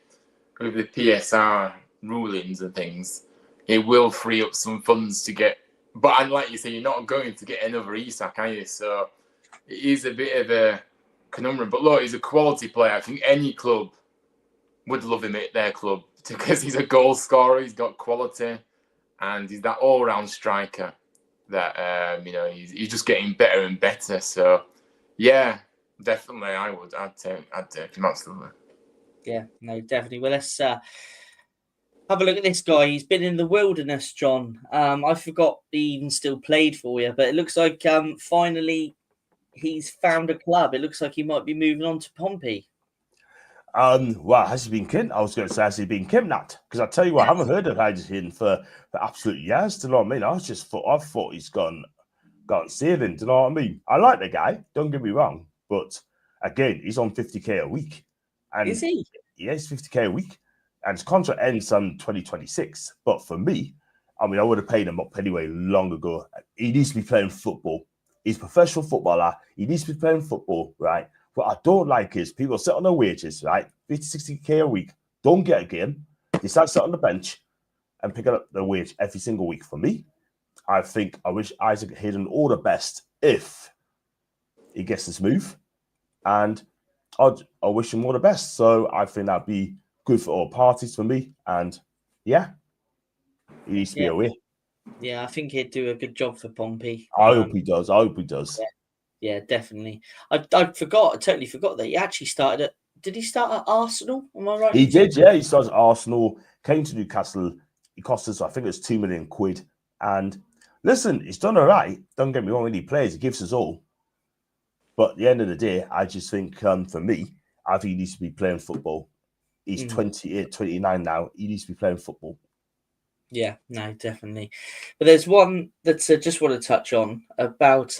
with the PSR rulings and things, it will free up some funds to get. But like you say, you're not going to get another Isak, are you? So it is a bit of a conundrum. But look, he's a quality player. I think any club would love him at their club because he's a goal scorer. He's got quality, and he's that all-round striker that he's just getting better and better. So yeah, definitely, I'd take him absolutely. Yeah, no, definitely. Well, let's have a look at this guy. He's been in the wilderness, John. I forgot he even still played for you, but it looks like finally he's found a club. It looks like he might be moving on to Pompey. Well, has he been kidnapped? I was going to say, has he been kidnapped? Because I tell you what, I haven't heard of him for absolute years. Do you know what I mean? I thought he's gone sailing. Do you know what I mean? I like the guy. Don't get me wrong, but again, he's on 50k a week. And is he? Yeah, he's 50k a week, and his contract ends on 2026. But for me, I mean, I would have paid him up anyway long ago. He needs to be playing football. He's a professional footballer. He needs to be playing football, right? What I don't like is people sit on their wages, right? 50, 60k a week, don't get a game, decide to sit on the bench and pick up their wage every single week. For me, I wish Isaac Hayden all the best if he gets this move. And I wish him all the best. So I think that'd be good for all parties for me. And yeah, he needs to be away. Yeah, I think he'd do a good job for Pompey. I hope he does. Yeah, definitely. I totally forgot that he actually started at. Did he start at Arsenal? Am I right? He did, yeah. He started at Arsenal, came to Newcastle. He cost us, I think it was £2 million. And listen, he's done all right. Don't get me wrong, when he plays, he gives us all. But at the end of the day, I just think for me, I think he needs to be playing football. He's 28, 29 now. He needs to be playing football. Yeah, no, definitely. But there's one that I just want to touch on about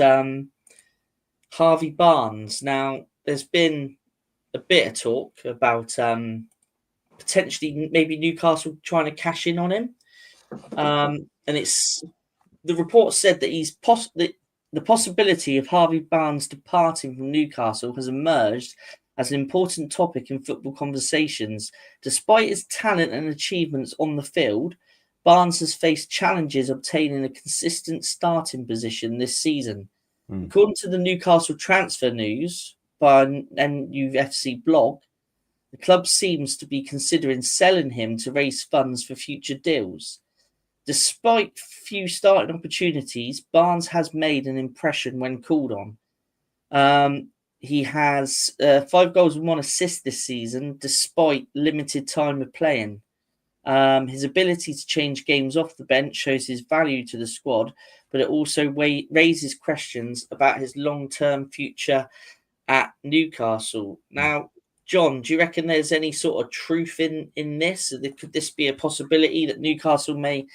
Harvey Barnes. Now, there's been a bit of talk about potentially maybe Newcastle trying to cash in on him. And it's the report said that the possibility of Harvey Barnes departing from Newcastle has emerged as an important topic in football conversations. Despite his talent and achievements on the field, Barnes has faced challenges obtaining a consistent starting position this season. According to the Newcastle transfer news by NUFC blog, the club seems to be considering selling him to raise funds for future deals. Despite few starting opportunities, Barnes has made an impression when called on. He has 5 goals and 1 assist this season, despite limited time of playing. His ability to change games off the bench shows his value to the squad, but it also raises questions about his long-term future at Newcastle. Now, John, do you reckon there's any sort of truth in this? Could this be a possibility that Newcastle may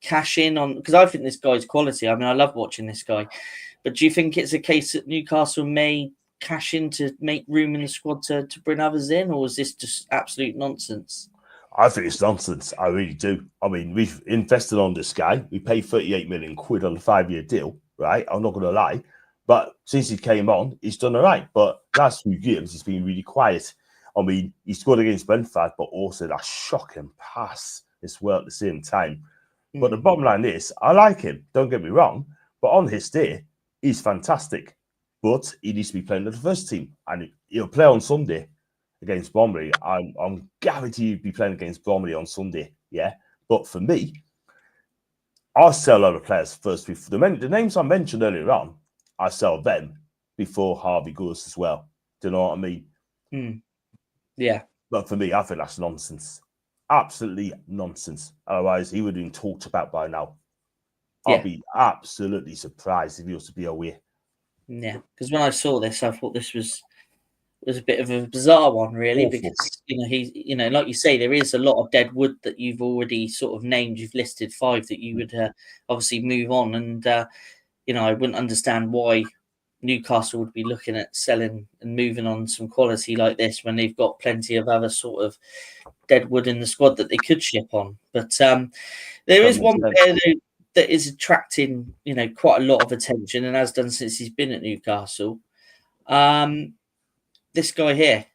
cash in on? Because I think this guy's quality. I mean, I love watching this guy. But do you think it's a case that Newcastle may cash in to make room in the squad to bring others in? Or is this just absolute nonsense? I think it's nonsense. I really do. I mean, we've invested on this guy. We paid 38 million quid on a 5-year deal, right? I'm not going to lie. But since he came on, he's done all right. But last few games, he's been really quiet. I mean, he scored against Brentford, but also that shocking pass as well at the same time. But the bottom line is, I like him. Don't get me wrong. But on his day, he's fantastic. But he needs to be playing with the first team. And he'll play on Sunday against Bromley. I'm guaranteed he'll be playing against Bromley on Sunday. Yeah. But for me, I'll sell other players first. The names I mentioned earlier on, I sell them before Harvey goes as well. Do you know what I mean? Yeah. But for me, I think that's nonsense. Absolutely nonsense. Otherwise, he would have been talked about by now. I'd be absolutely surprised if he was to be away. Yeah, because when I saw this, I thought this was a bit of a bizarre one, really, Awful. because he's like you say, there is a lot of dead wood that you've already sort of named. You've listed 5 that you would obviously move on, and I wouldn't understand why Newcastle would be looking at selling and moving on some quality like this when they've got plenty of other sort of dead wood in the squad that they could ship on. But there is one player that is attracting, quite a lot of attention and has done since he's been at Newcastle. This guy here,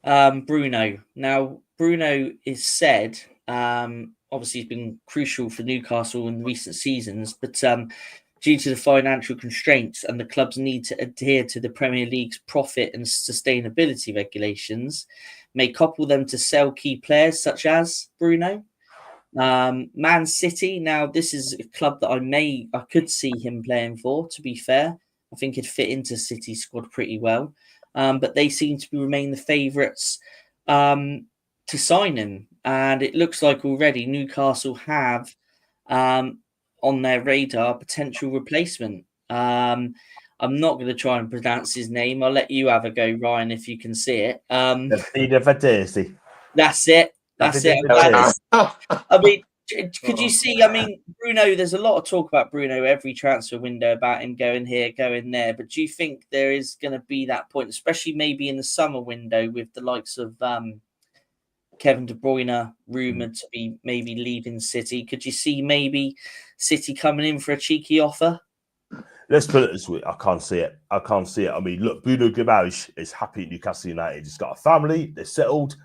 Bruno. Now, Bruno is said, obviously he's been crucial for Newcastle in recent seasons, but due to the financial constraints and the club's need to adhere to the Premier League's profit and sustainability regulations, may couple them to sell key players such as Bruno. Man City, now this is a club that I could see him playing for, to be fair. I think he'd fit into City's squad pretty well. But they seem to remain the favourites to sign him. And it looks like already Newcastle have on their radar potential replacement. I'm not going to try and pronounce his name. I'll let you have a go, Ryan, if you can see it. That's it. That's it. I mean, could you see? I mean, Bruno, there's a lot of talk about Bruno every transfer window about him going here, going there. But do you think there is going to be that point, especially maybe in the summer window with the likes of Kevin De Bruyne rumoured to be maybe leaving City? Could you see maybe City coming in for a cheeky offer? Let's put it this way. I can't see it. I mean, look, Bruno Guimaraes is happy at Newcastle United. He's got a family. They're settled.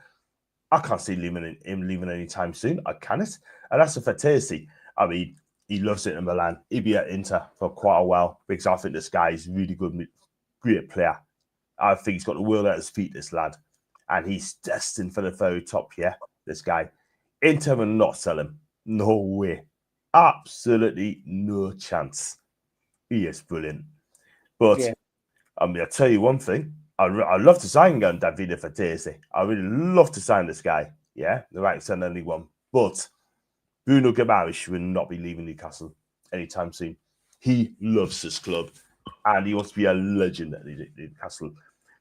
I can't see him leaving anytime soon. I cannot. And that's a fantasy. I mean, he loves it in Milan. He'll be at Inter for quite a while because I think this guy is really good, great player. I think he's got the world at his feet, this lad. And he's destined for the very top, this guy. Inter will not sell him. No way. Absolutely no chance. He is brilliant. But, I mean, I'll tell you one thing. I'd love to sign Davide Fertese. I really love to sign this guy. Yeah, the right send anyone. But Bruno Guimaraes will not be leaving Newcastle anytime soon. He loves this club and he wants to be a legend at Newcastle.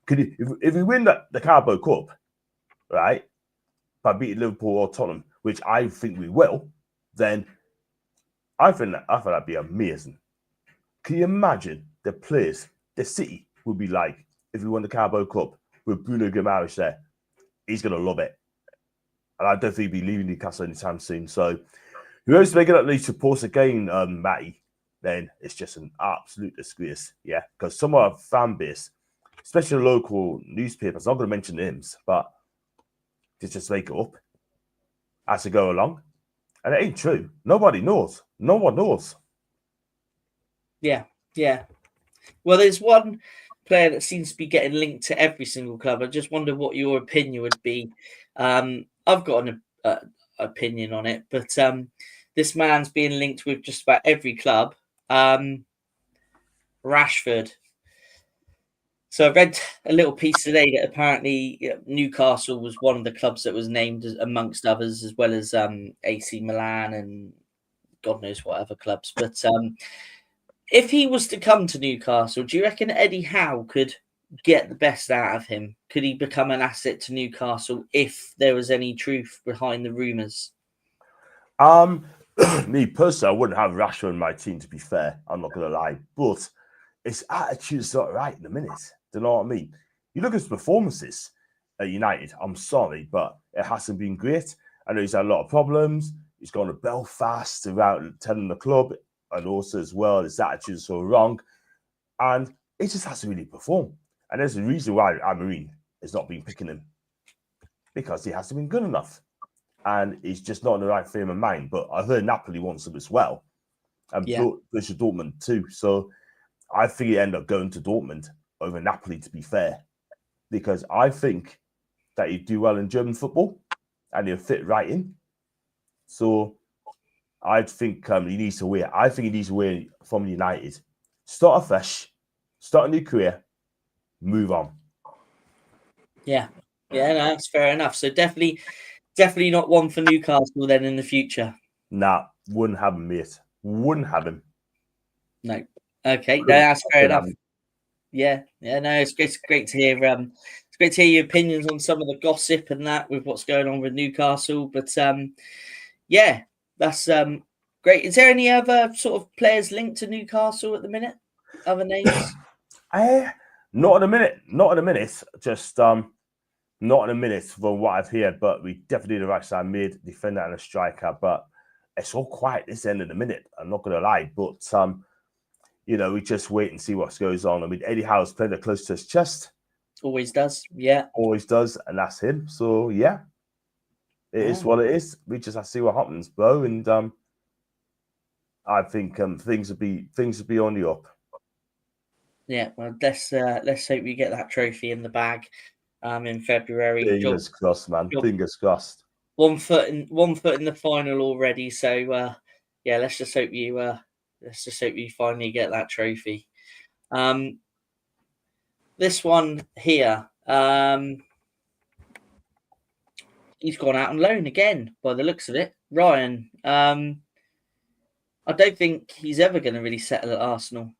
If we win the Carabao Cup, right, by beating Liverpool or Tottenham, which I think we will, then I think that'd be amazing. Can you imagine the players, the City would be like if we won the Carabao Cup with Bruno Guimaraes there? He's going to love it. And I don't think he'll be leaving Newcastle anytime soon. So whoever's making that least reports again, Matty, then it's just an absolute disgrace. Yeah, because some of our fan base, especially local newspapers, I'm not going to mention names, but they just make it up as they go along. And it ain't true. Nobody knows. No one knows. Yeah. Well, there's one player that seems to be getting linked to every single club. I just wonder what your opinion would be. I've got an opinion on it, but this man's being linked with just about every club. Rashford. So I read a little piece today that apparently Newcastle was one of the clubs that was named amongst others, as well as AC Milan and God knows what other clubs. But if he was to come to Newcastle, do you reckon Eddie Howe could get the best out of him? Could he become an asset to Newcastle if there was any truth behind the rumours? Me personally, I wouldn't have Rashford in my team, to be fair. I'm not going to lie. But his attitude's not right in the minute. Do you know what I mean? You look at his performances at United, I'm sorry, but it hasn't been great. I know he's had a lot of problems. He's gone to Belfast around telling the club, and also as well, his attitude is so wrong. And he just hasn't really performed. And there's a reason why Amorim has not been picking him. Because he hasn't been good enough. And he's just not in the right frame of mind. But I heard Napoli wants him as well. And Borussia Dortmund too. So I think he ended up going to Dortmund over Napoli, to be fair. Because I think that he'd do well in German football. And he'll fit right in. So I think he needs to wait. I think he needs to wait from United. Start afresh. Start a new career. Move on. Yeah, no, that's fair enough. So definitely not one for Newcastle then in the future. Nah, wouldn't have him, mate. Wouldn't have him. No. Okay, no, that's fair enough. Yeah, no, it's great to hear. It's great to hear your opinions on some of the gossip and that with what's going on with Newcastle. But yeah, that's great. Is there any other sort of players linked to Newcastle at the minute? Other names? Not in a minute. Just not in a minute from what I've heard. But we definitely need a right side mid defender and a striker. But it's all quiet this end of the minute. I'm not going to lie, but we just wait and see what goes on. I mean, Eddie Howe's played it close to his chest. Always does, yeah. Always does, and that's him. So yeah, it is what it is. We just have to see what happens, bro. And I think things will be on the up. Yeah, well, let's hope we get that trophy in the bag in February. Fingers crossed, man. Fingers crossed. 1 foot in the final already. So yeah, let's just hope you finally get that trophy. This one here, he's gone out on loan again by the looks of it. Ryan, I don't think he's ever going to really settle at Arsenal.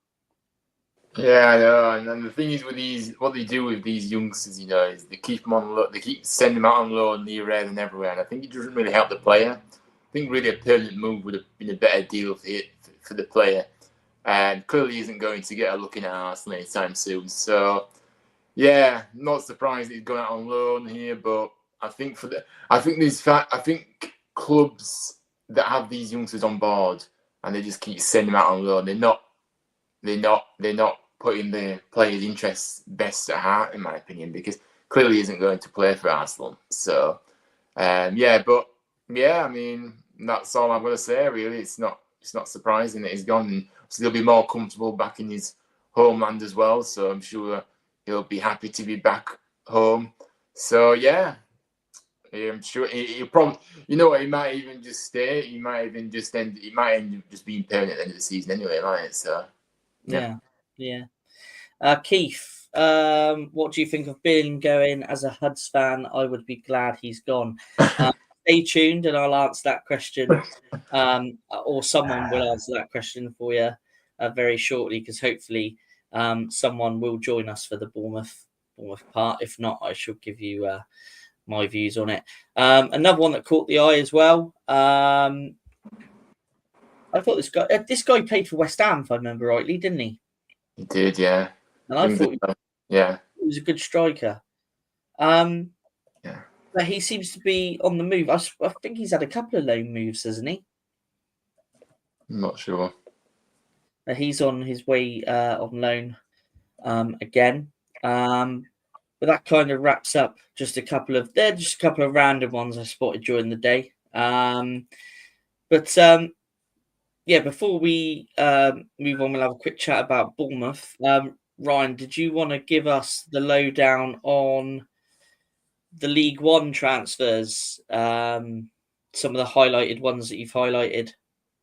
Yeah, I know. And the thing is with what they do with these youngsters, is they keep them on loan. They keep sending them out on loan near there and everywhere. And I think it doesn't really help the player. I think really a permanent move would have been a better deal for the player. And clearly isn't going to get a look in at Arsenal anytime soon. So, yeah, not surprised that he's gone out on loan here. But I think clubs that have these youngsters on board and they just keep sending them out on loan, they're not putting the players' interests best at heart, in my opinion, because clearly isn't going to play for Arsenal. So, I mean, that's all I'm going to say, really. It's not surprising that he's gone. And so he'll be more comfortable back in his homeland as well. So I'm sure he'll be happy to be back home. So, yeah, I'm sure he'll probably, he might even just stay. He might end up just being permanent at the end of the season anyway, right? So. Yeah. Keith, what do you think of Bill going? As a Huds fan, I would be glad he's gone. Stay tuned and I'll answer that question, or someone will answer that question for you very shortly, because hopefully someone will join us for the Bournemouth part. If not, I shall give you my views on it. Another one that caught the eye as well. I thought this guy played for West Ham, if I remember rightly, didn't he? He did, yeah. And I thought he was a good striker. But he seems to be on the move. I think he's had a couple of loan moves, hasn't he? I'm not sure. He's on his way on loan again. But that kind of wraps up just a couple of random ones I spotted during the day. Yeah, before we move on, we'll have a quick chat about Bournemouth. Ryan, did you want to give us the lowdown on the League One transfers? Some of the highlighted ones that you've highlighted.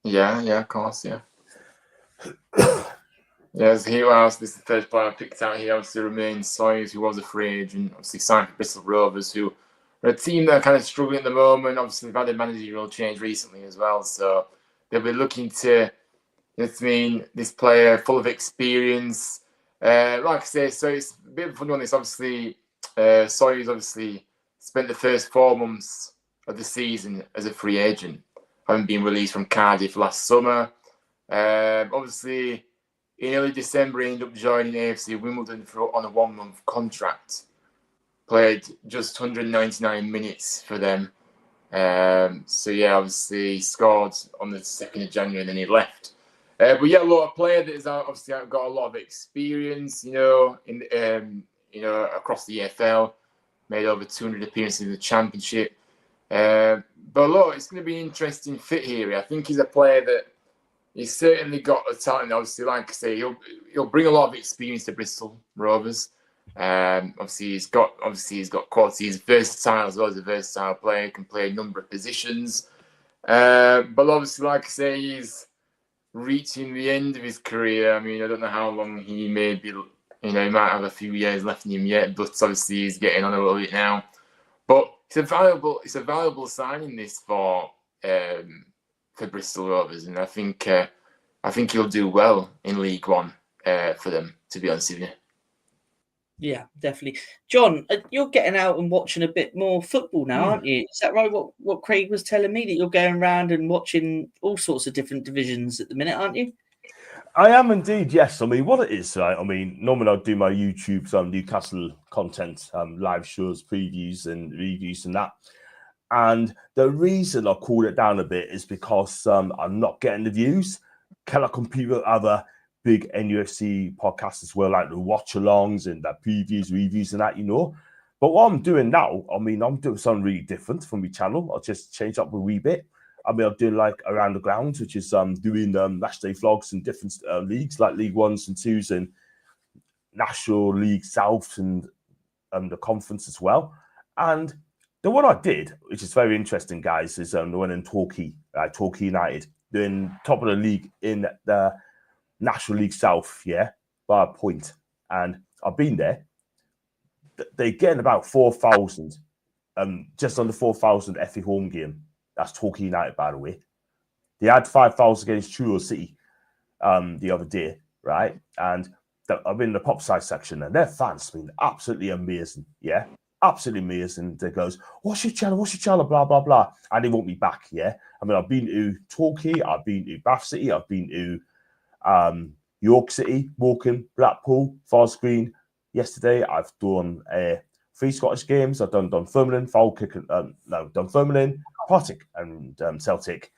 Yeah, of course, yeah. Yes, he was. This is the first player I picked out here. Obviously, remains Sawyers, who was a free agent. Obviously, signed for Bristol Rovers, who are a team that are kind of struggling at the moment. Obviously, they've had a managerial change recently as well, so they'll be looking to, this player full of experience. Like I say, so it's a bit of a funny on this. Obviously, Sawyers obviously spent the first 4 months of the season as a free agent, having been released from Cardiff last summer. Obviously, in early December, he ended up joining AFC Wimbledon on a 1-month contract. Played just 199 minutes for them. Obviously scored on the 2nd of January and then he left. A player that has obviously got a lot of experience, across the EFL, made over 200 appearances in the Championship. It's going to be an interesting fit here. I think he's a player that he's certainly got a talent. Obviously, like I say, he'll bring a lot of experience to Bristol Rovers. Obviously he's got quality. He's versatile as well as a versatile player. Can play a number of positions. But obviously, like I say, he's reaching the end of his career. I mean, I don't know how long he may be. He might have a few years left in him yet. But obviously, he's getting on a little bit now. But it's a valuable signing this for Bristol Rovers, and I think he'll do well in League One for them. To be honest with you. Yeah, definitely. John, you're getting out and watching a bit more football now, aren't you? Is that right? What Craig was telling me, that you're going around and watching all sorts of different divisions at the minute, aren't you? I am indeed, yes. I mean, what it is, right? I mean, normally I do my YouTube Newcastle content, live shows, previews and reviews and that. And the reason I cooled it down a bit is because I'm not getting the views. Can I compete with other big NUFC podcasts as well, like the watch-alongs and the previews, reviews and that, you know? But what I'm doing now, I mean, I'm doing something really different from my channel. I'll just change up a wee bit. I mean, I'm doing like Around the Grounds, which is doing match day vlogs in different leagues, like League 1s and 2s and National League South and the conference as well. And the one I did, which is very interesting, guys, is the one in Torquay United, doing top of the league in the National League South, yeah, by a point. And I've been there. They're getting about 4,000, just under 4,000 FA home game. That's Torquay United, by the way. They had 5,000 against Truro City the other day, right? And I'm in the pop side section, and their fans have been absolutely amazing, yeah? Absolutely amazing. They goes, what's your channel, blah, blah, blah. And they want me back, yeah? I mean, I've been to Torquay, I've been to Bath City, I've been to York City, Morecambe, Blackpool, Forest Green. Yesterday, I've done 3 Scottish games. I've done Dunfermline, Dunfermline, Partick and Celtic.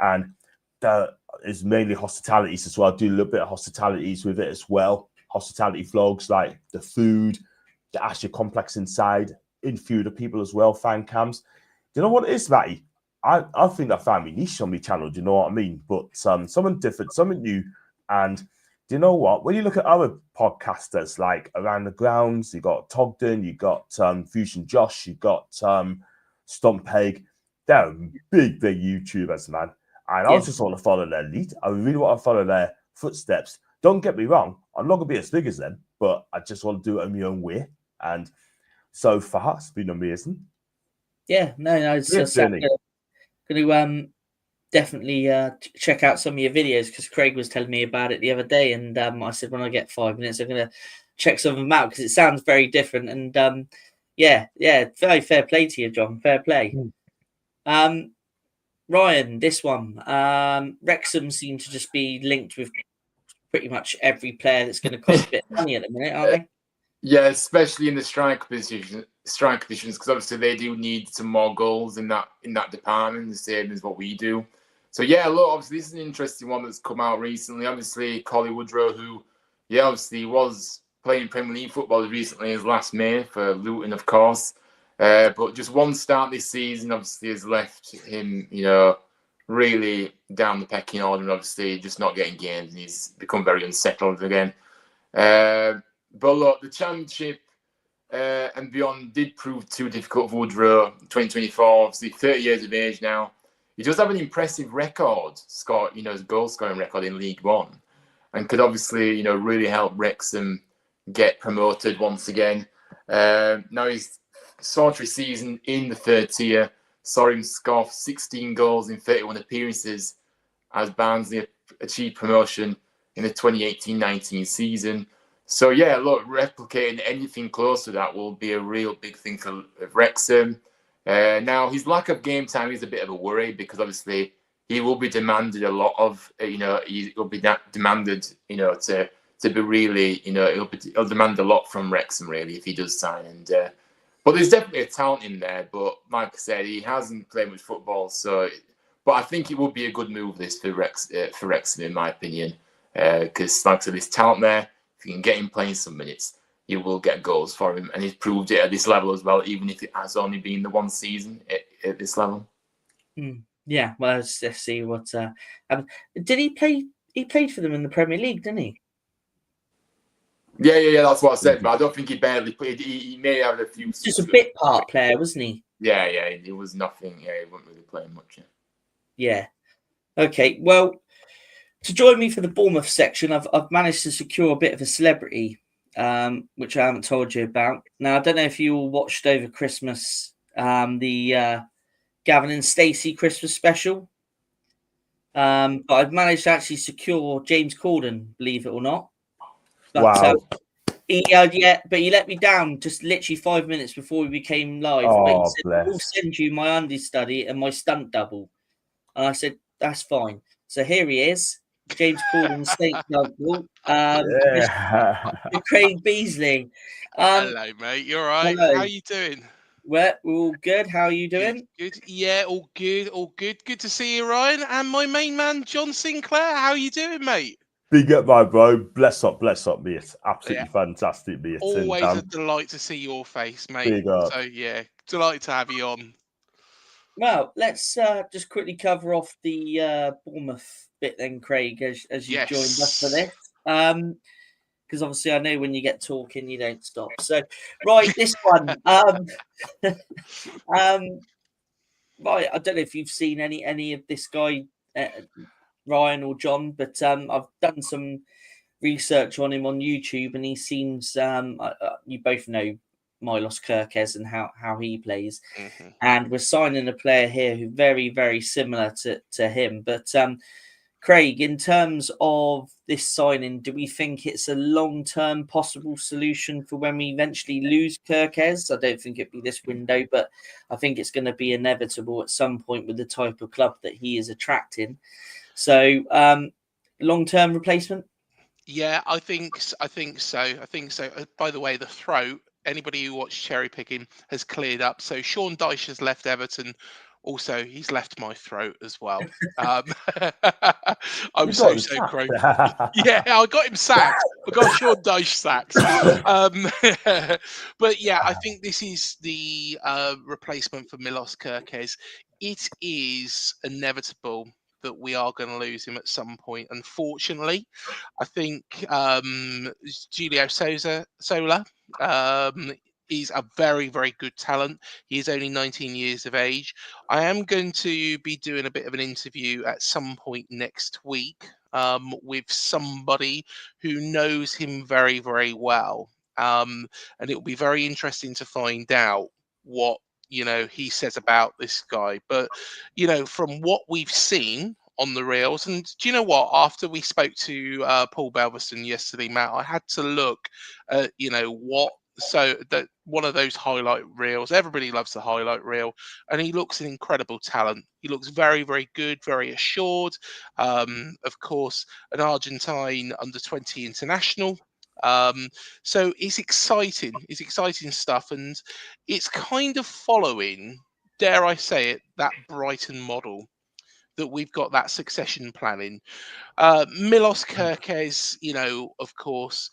And there is mainly hospitalities as well. I do a little bit of hospitalities with it as well. Hospitality vlogs, like the food, the Asher complex inside, interview the people as well, fan cams. Do you know what it is, Matty? I think I found my niche on my channel, do you know what I mean? But something different, something new. And do you know what? When you look at other podcasters like Around the Grounds, you got Togden, you got Fusion Josh, you got Stump Peg. They're big YouTubers, man. And I just want to follow their lead. I really want to follow their footsteps. Don't get me wrong, I'm not going to be as big as them, but I just want to do it in my own way. And so far, it's been amazing. Yeah, no, it's just going to definitely check out some of your videos, because Craig was telling me about it the other day, and I said when I get 5 minutes, I'm going to check some of them out because it sounds very different. And yeah, very fair play to you, John. Fair play. Ryan, this one, Wrexham seem to just be linked with pretty much every player that's going to cost a bit of money at the minute, aren't they? Yeah, especially in the striker positions, because obviously they do need some more goals in that department, the same as what we do. So yeah, look, obviously this is an interesting one that's come out recently. Obviously, Collie Woodrow, who, yeah, obviously was playing Premier League football as recently as last May for Luton, of course. But just one start this season, obviously, has left him, really down the pecking order, and obviously just not getting games, and he's become very unsettled again. But look, the Championship and beyond did prove too difficult for Woodrow. 2024, obviously 30 years of age now. He does have an impressive record, his goal scoring record in League One, and could obviously, really help Wrexham get promoted once again. Now his solitary season in the third tier saw him score 16 goals in 31 appearances as Barnsley achieved promotion in the 2018-19 season. So yeah, look, replicating anything close to that will be a real big thing for Wrexham. Now, his lack of game time is a bit of a worry, because obviously he will be demanded a lot of, he will be demanded, to be really, he'll demand a lot from Wrexham really if he does sign. And but there's definitely a talent in there. But like I said, he hasn't played much football, but I think it would be a good move this for Wrexham, in my opinion, because like I said, there's talent there. If you can get him playing some minutes, you will get goals for him, and he's proved it at this level as well, even if it has only been the one season at this level. Yeah, well, let's see what. Did he play? He played for them in the Premier League, didn't he? Yeah. That's what I said, but I don't think he barely played. He may have a few. Just a bit part player, wasn't he? Yeah. It was nothing. Yeah, he wasn't really playing much. Yeah. Okay. Well, to join me for the Bournemouth section, I've managed to secure a bit of a celebrity, which I haven't told you about. Now, I don't know if you all watched over Christmas the Gavin and Stacey Christmas special, but I've managed to actually secure James Corden, believe it or not. But, wow. But he let me down just literally 5 minutes before we became live. Oh, but he said, bless. I'll send you my understudy and my stunt double. And I said, that's fine. So here he is. James Corden, State Double, Craig Beasley. Hello, mate. You all right? Hello. How are you doing? We're all good. How are you doing? Good. Yeah, all good. All good. Good to see you, Ryan. And my main man, John Sinclair. How you doing, mate? Big up, my bro. Bless up, mate. Absolutely Yeah. fantastic, mate. Always a And, delight to see your face, mate. big up. So, yeah, delighted to have you on. Well, let's just quickly cover off the Bournemouth bit then, Craig, as you joined us for this. Because obviously I know when you get talking, you don't stop. So, right, this one. Right, I don't know if you've seen any of this guy, Ryan or John, but I've done some research on him on YouTube, and he seems you both know Milos Kerkez and how he plays, and we're signing a player here who very, very similar to him. But Craig, in terms of this signing, do we think it's a long-term possible solution for when we eventually lose Kerkez? I don't think it'd be this window, but I think it's going to be inevitable at some point with the type of club that he is attracting. So, long-term replacement? Yeah, I think so. I think so. By the way, the throat, anybody who watched Cherry Picking has cleared up. So Sean Dyche has left Everton. Also, he's left my throat as well. I'm You so got the crow. sack. Yeah, I got him sacked. I got Sean Dyche sacked. But yeah, I think this is the replacement for Milos Kerkez. It is inevitable that we are going to lose him at some point. Unfortunately, I think Julio Sola is a very, very good talent. He is only 19 years of age. I am going to be doing a bit of an interview at some point next week with somebody who knows him very, very well. And it will be very interesting to find out what he says about this guy. But from what we've seen on the reels, and do you know what? After we spoke to Paul Belverson yesterday, Matt, I had to look at what. So that one of those highlight reels, everybody loves the highlight reel, and he looks an incredible talent. He looks very, very good, very assured. Of course, an Argentine under-20 international. So it's exciting. It's exciting stuff, and it's kind of following, dare I say it, that Brighton model that we've got that succession planning. Milos Kerkez, of course,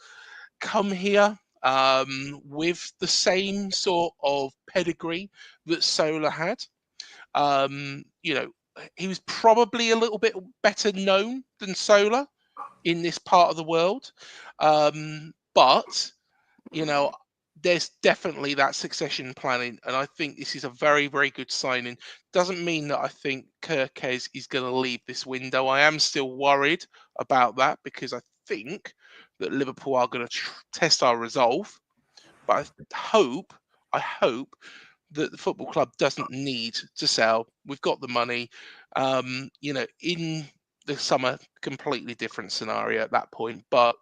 come here with the same sort of pedigree that Sola had. He was probably a little bit better known than Sola in this part of the world. But there's definitely that succession planning, and I think this is a very, very good signing. Doesn't mean that I think Kerkez is going to leave this window. I am still worried about that because I think that Liverpool are going to test our resolve. But I hope that the football club doesn't need to sell. We've got the money. In the summer, completely different scenario at that point. But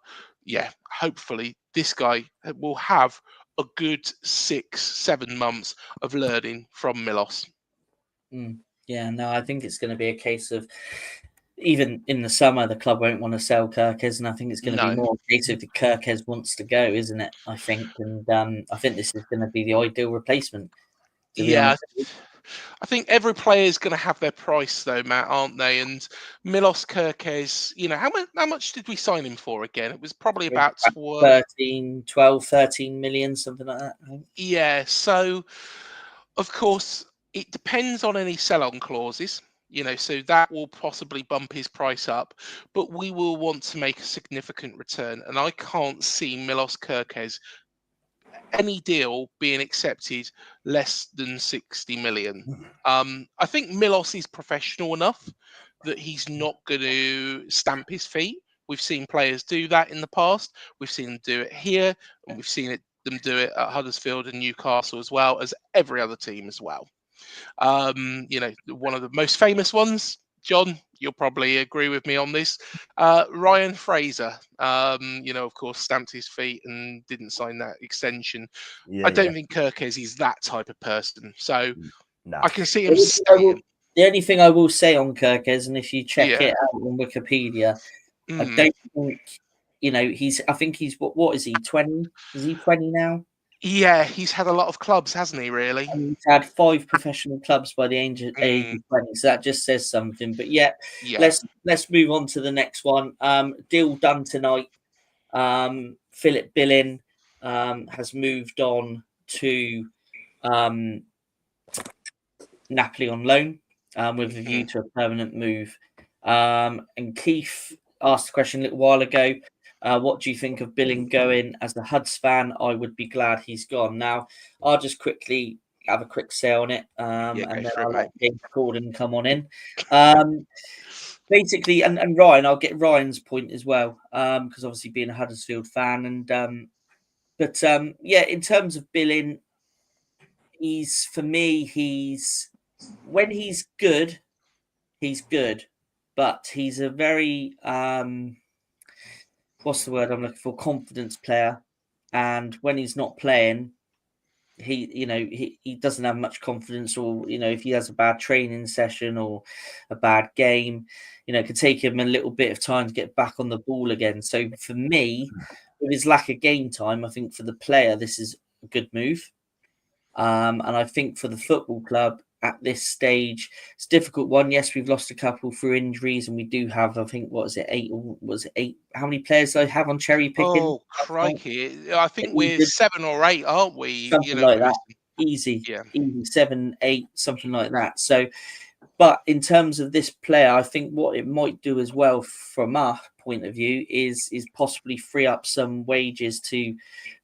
yeah, hopefully this guy will have a good 6-7 months of learning from Milos. Yeah, no, I think it's going to be a case of even in the summer, the club won't want to sell Kerkez, and I think it's going to be more a case of the Kerkez wants to go, isn't it? I think, and I think this is going to be the ideal replacement. To be honest. I think every player is going to have their price, though, Matt, aren't they? And Milos Kerkez, how much did we sign him for again? It was probably about 13 million, something like that. I think. Yeah. So, of course, it depends on any sell-on clauses. So that will possibly bump his price up, but we will want to make a significant return. And I can't see Milos Kerkez any deal being accepted less than 60 million. I think Milos is professional enough that he's not going to stamp his feet. We've seen players do that in the past. We've seen them do it here, and we've seen them do it at Huddersfield and Newcastle as well as every other team as well. One of the most famous ones, John, you'll probably agree with me on this. Ryan Fraser, of course, stamped his feet and didn't sign that extension. I don't think Kerkez is that type of person. So I can see him staying. The only thing I will say on Kerkez, and if you check it out on Wikipedia, I don't think, I think he's, what is he, 20? Is he 20 now? Yeah, he's had a lot of clubs, hasn't he, really? And he's had 5 professional clubs by the age of 20, so that just says something. But yeah, Yeah. let's move on to the next one. Deal done tonight. Philip Billin has moved on to Napoli on loan with a view to a permanent move. And Keith asked a question a little while ago. What do you think of Billing going? As a Huds fan, I would be glad he's gone. Now, I'll just quickly have a quick say on it, Yeah, and go then for it, I'll mate. let James Corden come on in. Basically, and Ryan, I'll get Ryan's point as well, because obviously being a Huddersfield fan, and yeah, in terms of Billing, for me, when he's good, but he's a very what's the word I'm looking for? Confidence player. And when he's not playing, he doesn't have much confidence, or if he has a bad training session or a bad game, it could take him a little bit of time to get back on the ball again. So for me, with his lack of game time, I think for the player this is a good move. And I think for the football club at this stage, it's a difficult one. Yes, we've lost a couple through injuries, and we do have, I think, what is it, 8? Was it 8? How many players do I have on cherry picking? Oh, crikey. I think we're 7 or 8, aren't we? Something like that. Missing. Easy, Yeah. 7, 8, something like that. So, but in terms of this player, I think what it might do as well, from our point of view, is possibly free up some wages to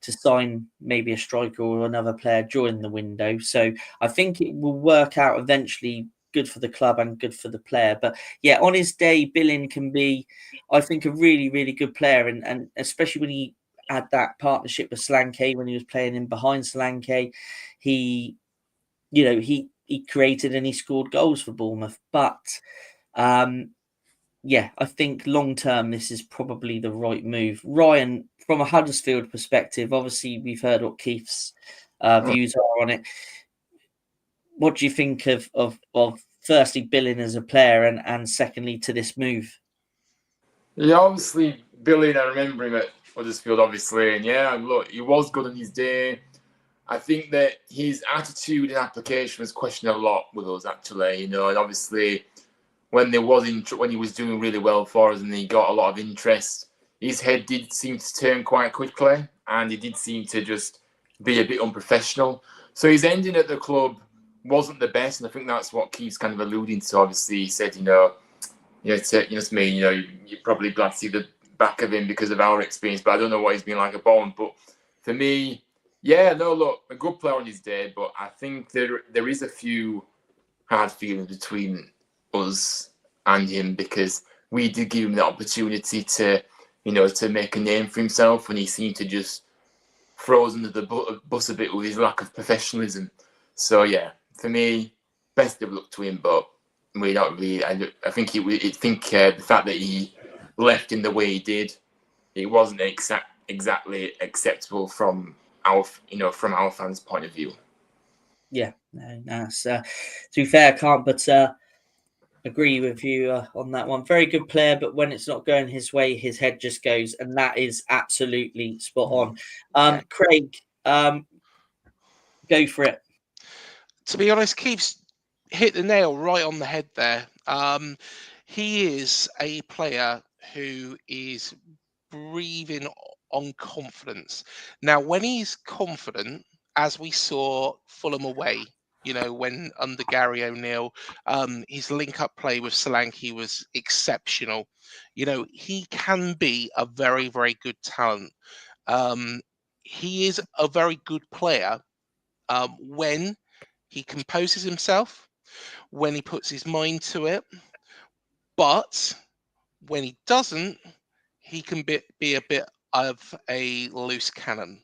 sign maybe a striker or another player during the window. So I think it will work out eventually, good for the club and good for the player. But yeah, on his day, Billing can be, I think, a really, really good player, and especially when he had that partnership with Solanke when he was playing in behind Solanke, he created and he scored goals for Bournemouth. But yeah, I think long term this is probably the right move. Ryan, from a Huddersfield perspective, obviously we've heard what Keith's views are on it. What do you think of firstly Billing as a player, and secondly to this move? Yeah, obviously, Billy, I remember him at Huddersfield, obviously. And yeah, look, he was good on his day. I think that his attitude and application was questioned a lot with us, actually. And obviously, when he was doing really well for us and he got a lot of interest, his head did seem to turn quite quickly, and he did seem to just be a bit unprofessional. So his ending at the club wasn't the best, and I think that's what Keith's kind of alluding to. Obviously, he said, to me, you're probably glad to see the back of him because of our experience, but I don't know what he's been like at Bond. But for me, yeah, no, look, a good player on his day, but I think there is a few hard feelings between us and him, because we did give him the opportunity to make a name for himself, and he seemed to just throw us under the bus a bit with his lack of professionalism. So yeah, for me, best of luck to him, but we don't really. I think the fact that he left in the way he did, it wasn't exactly acceptable from our fans' point of view. Yeah, no, that's to be fair, I can't but agree with you on that one. Very good player, but when it's not going his way, his head just goes, and that is absolutely spot on. Craig, go for it. To be honest, Keith's hit the nail right on the head there. He is a player who is breathing on confidence. Now, when he's confident, as we saw Fulham away, when under Gary O'Neill, his link-up play with Solanke was exceptional. He can be a very, very good talent. He is a very good player when he composes himself, when he puts his mind to it, but when he doesn't, he can be a bit of a loose cannon.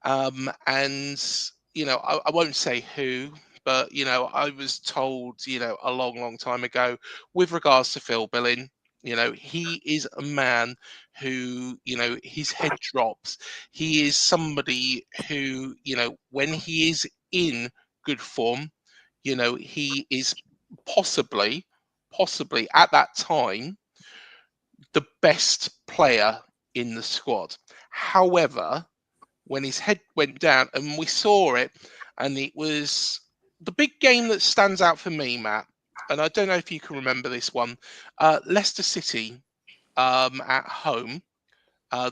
And I won't say who, but I was told a long, long time ago with regards to Phil Billing. He is a man who his head drops. He is somebody who when he is in good form, he is possibly at that time the best player in the squad. However, when his head went down, and we saw it, and it was the big game that stands out for me, Matt. And I don't know if you can remember this one, Leicester City at home.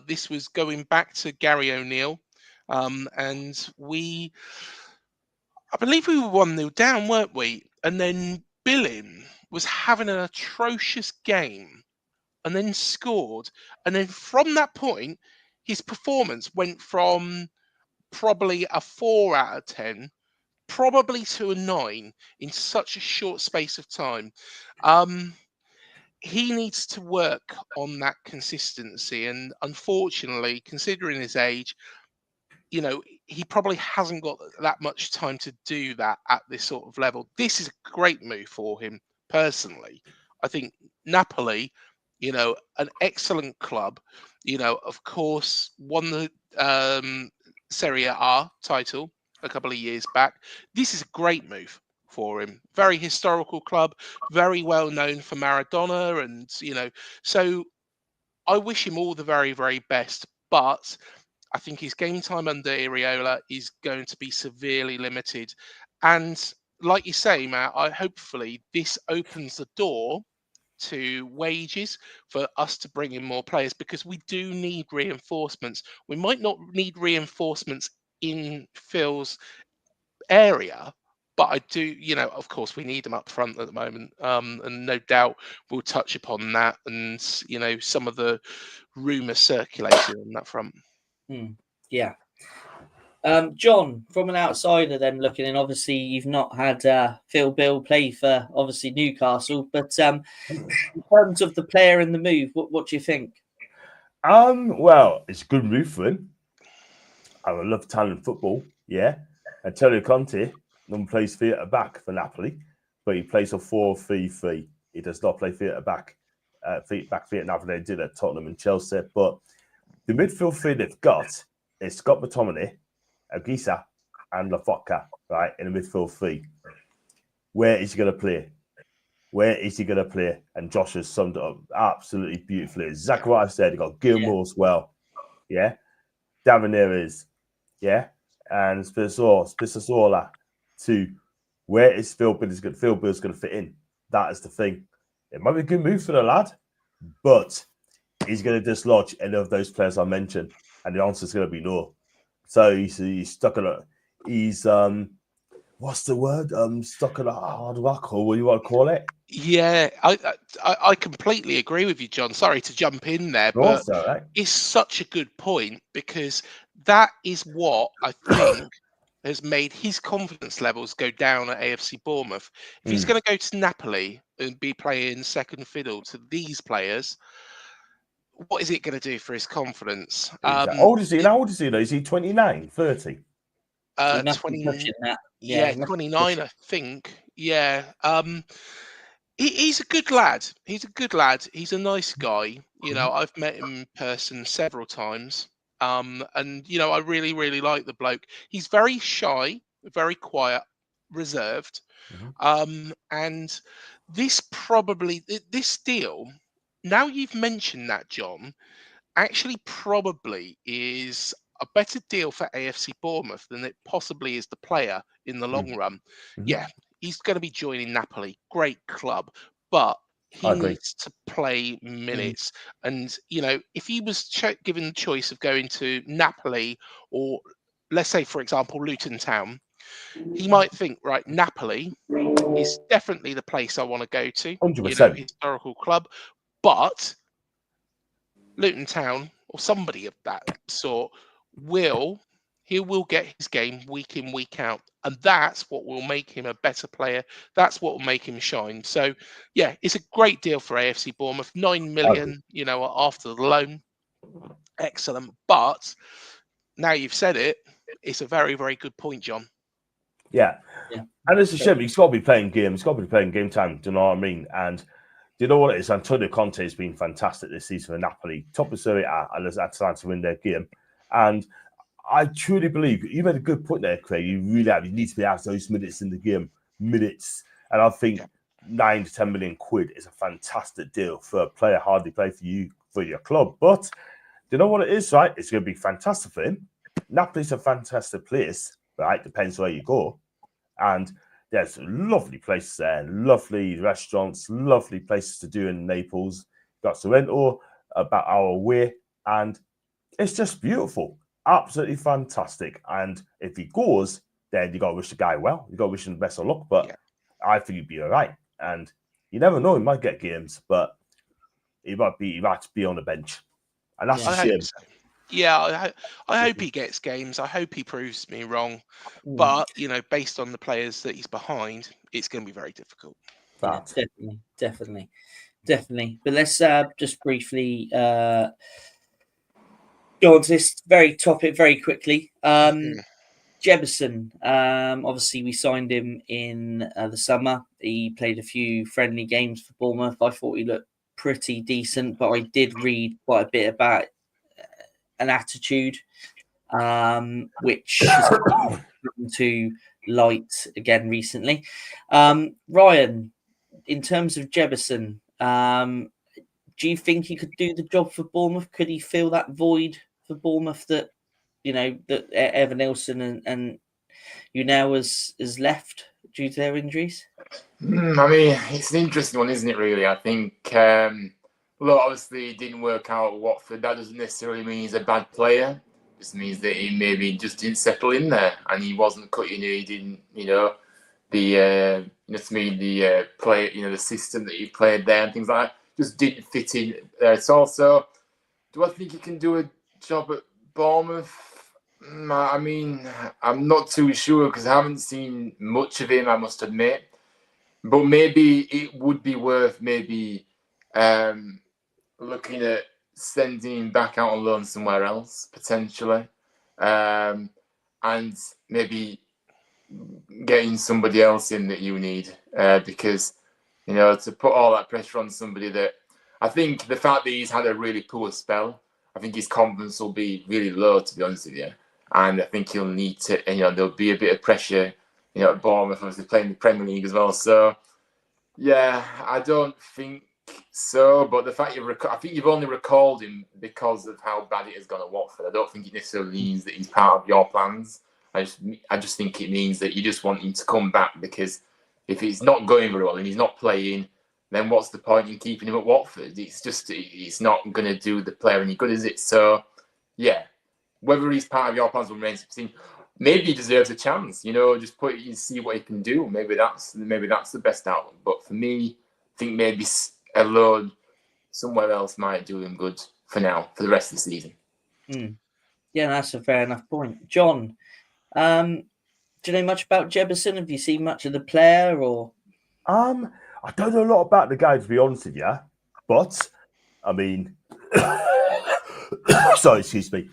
This was going back to Gary O'Neill, and I believe we were 1-0 down, weren't we? And then Billing was having an atrocious game and then scored. And then from that point, his performance went from probably a 4 out of 10, probably to a 9 in such a short space of time. He needs to work on that consistency. And unfortunately, considering his age, he probably hasn't got that much time to do that at this sort of level. This is a great move for him personally. I think Napoli, an excellent club, of course, won the Serie A title a couple of years back. This is a great move for him. Very historical club, very well known for Maradona, and so I wish him all the very, very best. But I think his game time under Iraola is going to be severely limited. And like you say, Matt, hopefully this opens the door to wages for us to bring in more players, because we do need reinforcements. We might not need reinforcements in Phil's area, but I do, of course, we need them up front at the moment. And no doubt we'll touch upon that and, some of the rumours circulating on that front. Yeah. John, from an outsider then looking in, obviously you've not had Phil Bill play for obviously Newcastle, but in terms of the player and the move, what do you think? Well, it's a good move for him. I would love talent football, yeah. Antonio Conte plays theatre back for Napoli, but he plays a 4-3-3. He does not play theatre back. Back theatre Napoli they did at Tottenham and Chelsea, but the midfield three they've got is Scott McTominay, Aguisa, and Lafoca, right, in the midfield three. Where is he going to play? Where is he going to play? And Josh has summed it up absolutely beautifully. Exactly what I said. He got Gilmour as well, yeah. Davanera, yeah, and Spizzasola too. Where is Phil Bill's going to fit in? That is the thing. It might be a good move for the lad, but he's going to dislodge any of those players I mentioned, and the answer is going to be no. So he's stuck in a. He's what's the word? Stuck in a hard rock, or what do you want to call it? Yeah, I completely agree with you, John. Sorry to jump in there, but Also, right? it's such a good point, because that is what I think has made his confidence levels go down at AFC Bournemouth. If he's going to go to Napoli and be playing second fiddle to these players, what is it going to do for his confidence? How old is he? How old is he? Is he 29, 30? 20, yeah, 29, I think. Yeah. He's a good lad. He's a good lad. He's a nice guy. I've met him in person several times. And I really, really like the bloke. He's very shy, very quiet, reserved. And this deal, now you've mentioned that, John, actually probably is a better deal for AFC Bournemouth than it possibly is the player in the long run. Yeah, he's going to be joining Napoli. Great club, but he needs to play minutes. And, if he was given the choice of going to Napoli or, let's say, for example, Luton Town, he might think, right, Napoli is definitely the place I want to go to. 100%. Historical club. But Luton Town or somebody of that sort will get his game week in, week out. And that's what will make him a better player. That's what will make him shine. So, yeah, it's a great deal for AFC Bournemouth. 9 million, after the loan. Excellent. But now you've said it, it's a very, very good point, John. Yeah. And it's a shame. He's got to be playing games. He's got to be playing game time. Do you know what I mean? And do you know what it is? Antonio Conte has been fantastic this season for Napoli. Top of Serie A, and has had time to win their game. And I truly believe you made a good point there, Craig. You really have. You need to be out those minutes in the game. Minutes. And I think 9 to 10 million quid is a fantastic deal for a player hardly play for you, for your club. But do you know what it is, right? It's going to be fantastic for him Napoli's a fantastic place, right? Depends where you go. And there's lovely places there, lovely restaurants, lovely places to do in Naples. Got Sorrento about our away, and it's just beautiful, absolutely fantastic. And if he goes, then you got to wish the guy well. You got to wish him the best of luck. But I think he'd be all right. And you never know, he might get games, but he might be on the bench, and that's a shame. So. Yeah, I hope he gets games. I hope he proves me wrong. But based on the players that he's behind, it's going to be very difficult. Yeah, definitely. But let's just briefly go on to this very topic very quickly. Jebison, obviously we signed him in the summer. He played a few friendly games for Bournemouth. I thought he looked pretty decent, but I did read quite a bit about an attitude, which has come to light again recently. Ryan, in terms of Jebison, do you think he could do the job for Bournemouth? Could he fill that void for Bournemouth that that Evan Nilsson and now has left due to their injuries? I mean, it's an interesting one, isn't it, really? I think, look, obviously it didn't work out at Watford. That doesn't necessarily mean he's a bad player. It just means that he maybe just didn't settle in there and he wasn't cutting it. He didn't, the play, the system that he played there and things like that just didn't fit in there at all. So, do I think he can do a job at Bournemouth? I mean, I'm not too sure because I haven't seen much of him, I must admit. But maybe it would be worth looking at sending him back out on loan somewhere else, potentially. And maybe getting somebody else in that you need. Because, to put all that pressure on somebody that... I think the fact that he's had a really poor spell, I think his confidence will be really low, to be honest with you. And I think he'll need to... there'll be a bit of pressure, at Bournemouth, obviously playing the Premier League as well. So, yeah, I don't think so. But the fact I think you've only recalled him because of how bad it has gone at Watford. I don't think it necessarily means that he's part of your plans. I just think it means that you just want him to come back, because if he's not going very well and he's not playing, then what's the point in keeping him at Watford? It's not going to do the player any good, is it? So, yeah, whether he's part of your plans will remain to be seen. Maybe he deserves a chance, just put it and see what he can do. Maybe that's the best outcome. But for me, I think maybe a loan somewhere else might do him good for now, for the rest of the season. Yeah, that's a fair enough point. John, do you know much about Jebison? Have you seen much of the player, or? I don't know a lot about the guy, to be honest with you. But, I mean... sorry, excuse me.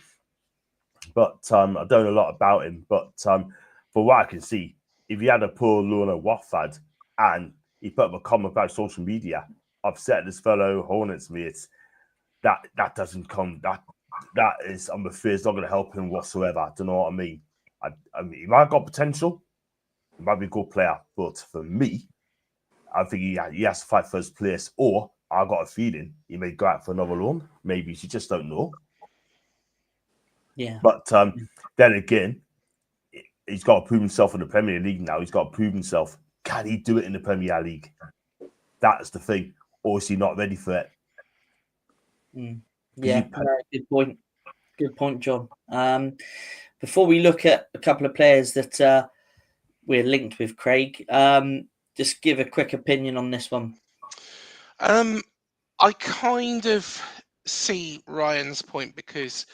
But I don't know a lot about him. But for what I can see, if he had a poor loan at Watford and he put up a comment about social media, upset his fellow Hornets mates, that doesn't come... That is, I'm afraid, it's not going to help him whatsoever. I don't know what I mean. I mean, he might have got potential. He might be a good player. But for me, I think he has to fight for his place. Or I got a feeling he may go out for another loan. Maybe. You just don't know. Yeah. But then again, he's got to prove himself in the Premier League now. He's got to prove himself. Can he do it in the Premier League? That's the thing. Or is he not ready for it? Yeah, good point. Good point, John. Before we look at a couple of players that we're linked with, Craig, just give a quick opinion on this one. I kind of see Ryan's point, because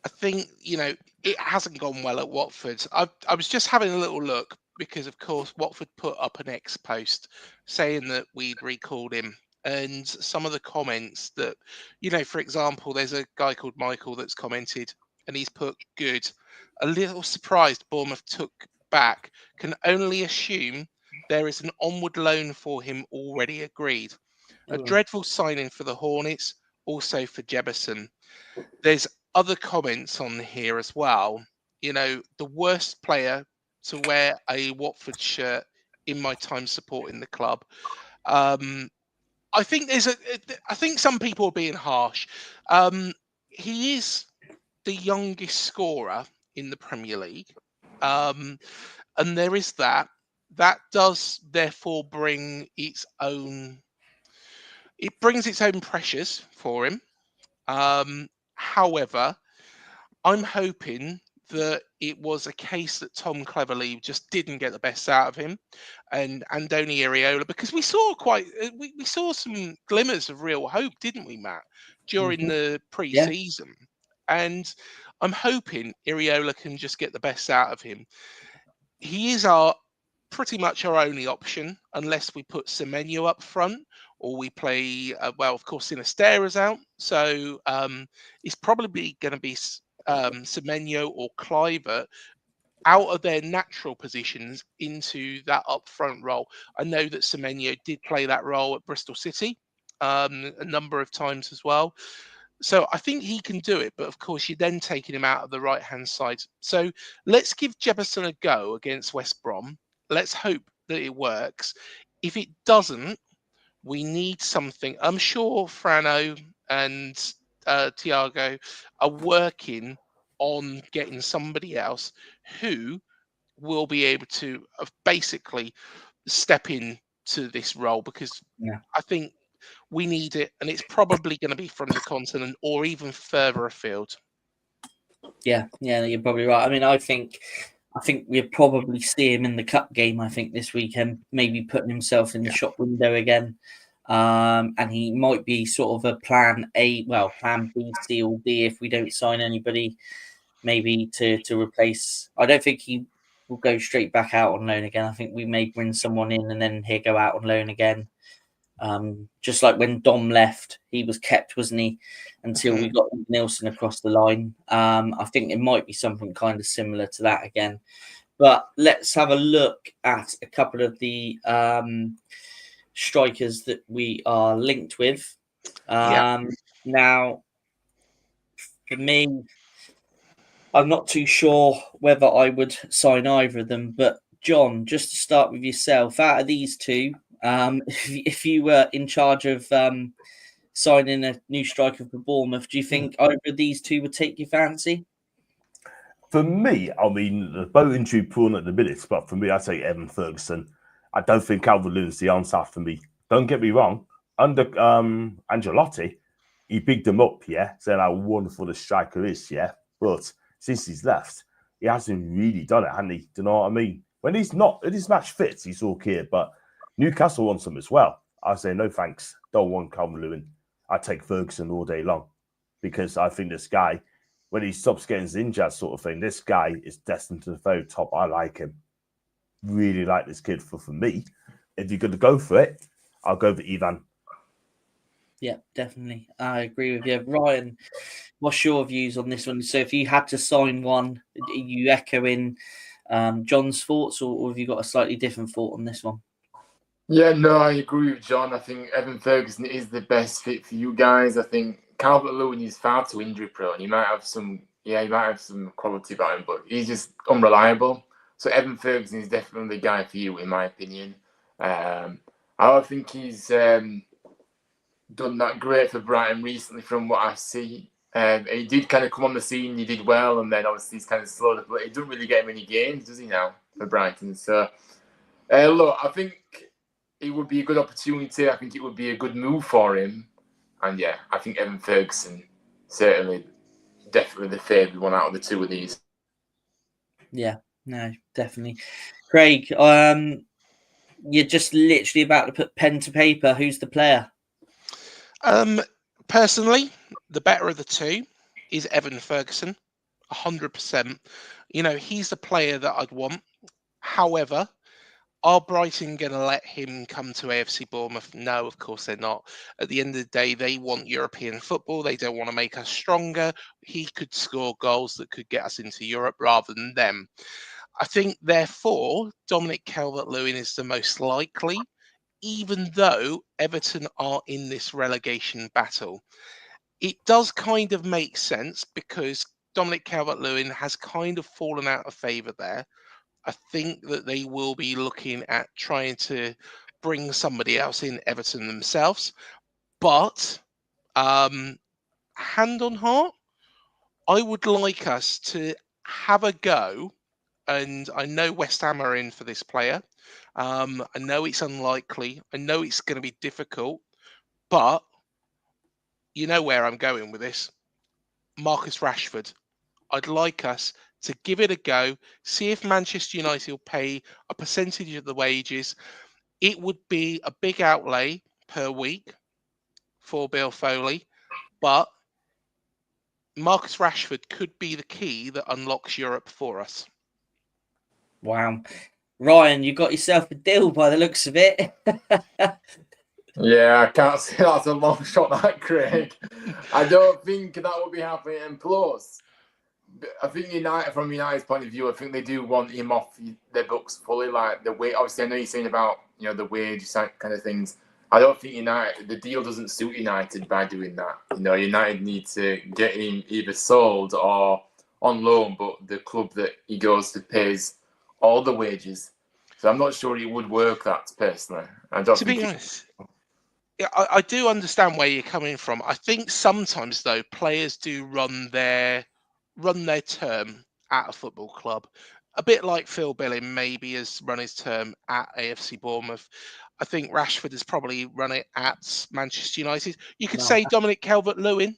I think, it hasn't gone well at Watford. I was just having a little look because, of course, Watford put up an X post saying that we'd recalled him. And some of the comments that, for example, there's a guy called Michael that's commented and he's put good. A little surprised Bournemouth took back. Can only assume there is an onward loan for him already agreed. A dreadful signing for the Hornets, also for Jebison. There's other comments on here as well. The worst player to wear a Watford shirt in my time supporting the club. I think I think some people are being harsh. He is the youngest scorer in the Premier League. And there is that. That does therefore bring its own. It brings its own pressures for him. However, I'm hoping that it was a case that Tom Cleverley just didn't get the best out of him, and Andoni Iraola, because we saw we saw some glimmers of real hope, didn't we, Matt, during the Yeah. pre-season? And I'm hoping Iraola can just get the best out of him. He is pretty much our only option unless we put Semenyo up front or we play, well, of course, Sinistera's out. So it's probably going to be Semenyo or Clivert out of their natural positions into that up front role. I know that Semenyo did play that role at Bristol City a number of times as well. So I think he can do it, but of course you're then taking him out of the right-hand side. So let's give Jefferson a go against West Brom. Let's hope that it works. If it doesn't, we need something. I'm sure Frano and Tiago are working on getting somebody else who will be able to basically step in to this role, because I think we need it, and it's probably going to be from the continent or even further afield. Yeah, you're probably right. I mean, I think we'll probably see him in the cup game. I think this weekend, maybe putting himself in the shop window again, and he might be sort of a plan A, well, plan B, C, or D if we don't sign anybody, maybe to replace. I don't think he will go straight back out on loan again. I think we may bring someone in and then he'll go out on loan again. Just like when Dom left, he was kept, wasn't he, until we got Nilsson across the line. I think it might be something kind of similar to that again. But let's have a look at a couple of the strikers that we are linked with. Now, for me, I'm not too sure whether I would sign either of them. But John, just to start with yourself, out of these two, if you were in charge of signing a new striker for Bournemouth, do you think either of these two would take your fancy? For me, I mean, the both injury prone at the minute, but for me, I take Evan Ferguson. I don't think Calvert-Lewin's the answer for me. Don't get me wrong. Under Ancelotti, he bigged him up, saying how wonderful the striker is, But since he's left, he hasn't really done it, hasn't he? Do you know what I mean? When he's not, in his match fits, he's okay, but Newcastle wants him as well. I say, no thanks. Don't want Calvert-Lewin. I take Ferguson all day long because I think this guy, when he stops getting injured sort of thing, this guy is destined to the very top. I like him. Really like this kid. For me, if you're going to go for it, I'll go for Ivan. Yeah, definitely. I agree with you. Ryan, what's your views on this one? So if you had to sign one, are you echoing John's thoughts, or have you got a slightly different thought on this one? Yeah, no, I agree with John. I think Evan Ferguson is the best fit for you guys. I think Calvert-Lewin is far too injury prone. He might have some quality about him, but he's just unreliable. So Evan Ferguson is definitely the guy for you, in my opinion. I don't think he's done that great for Brighton recently, from what I see. He did kind of come on the scene, he did well, and then obviously he's kind of slowed up. But he doesn't really get many games, does he now, for Brighton? So, look, I think it would be a good opportunity. I think it would be a good move for him. And yeah, I think Evan Ferguson, definitely the favoured one out of the two of these. Yeah, no, definitely. Craig, you're just literally about to put pen to paper. Who's the player? Personally, the better of the two is Evan Ferguson, 100%. You know, he's the player that I'd want. However, are Brighton going to let him come to AFC Bournemouth? No, of course they're not. At the end of the day, they want European football. They don't want to make us stronger. He could score goals that could get us into Europe rather than them. I think, therefore, Dominic Calvert-Lewin is the most likely, even though Everton are in this relegation battle. It does kind of make sense because Dominic Calvert-Lewin has kind of fallen out of favour there. I think that they will be looking at trying to bring somebody else in, Everton themselves. But hand on heart, I would like us to have a go, and I know West Ham are in for this player. I know it's unlikely. I know it's going to be difficult, but you know where I'm going with this. Marcus Rashford. I'd like us to give it a go, see if Manchester United will pay a percentage of the wages. It would be a big outlay per week for Bill Foley, but Marcus Rashford could be the key that unlocks Europe for us. Wow. Ryan, you got yourself a deal by the looks of it. Yeah, I can't say that's a long shot, that, Craig. I don't think that would be happening. And plus, I think United, from United's point of view, I think they do want him off their books fully. Like the way, obviously, I know you're saying about the wage kind of things. I don't think the deal doesn't suit United by doing that. United need to get him either sold or on loan, but the club that he goes to pays all the wages. So I'm not sure it would work that personally. I don't To think be honest, yeah, I do understand where you're coming from. I think sometimes though players do run their term at a football club, a bit like Phil Billing maybe has run his term at AFC Bournemouth. I think Rashford has probably run it at Manchester United. You could No. say Dominic Calvert-Lewin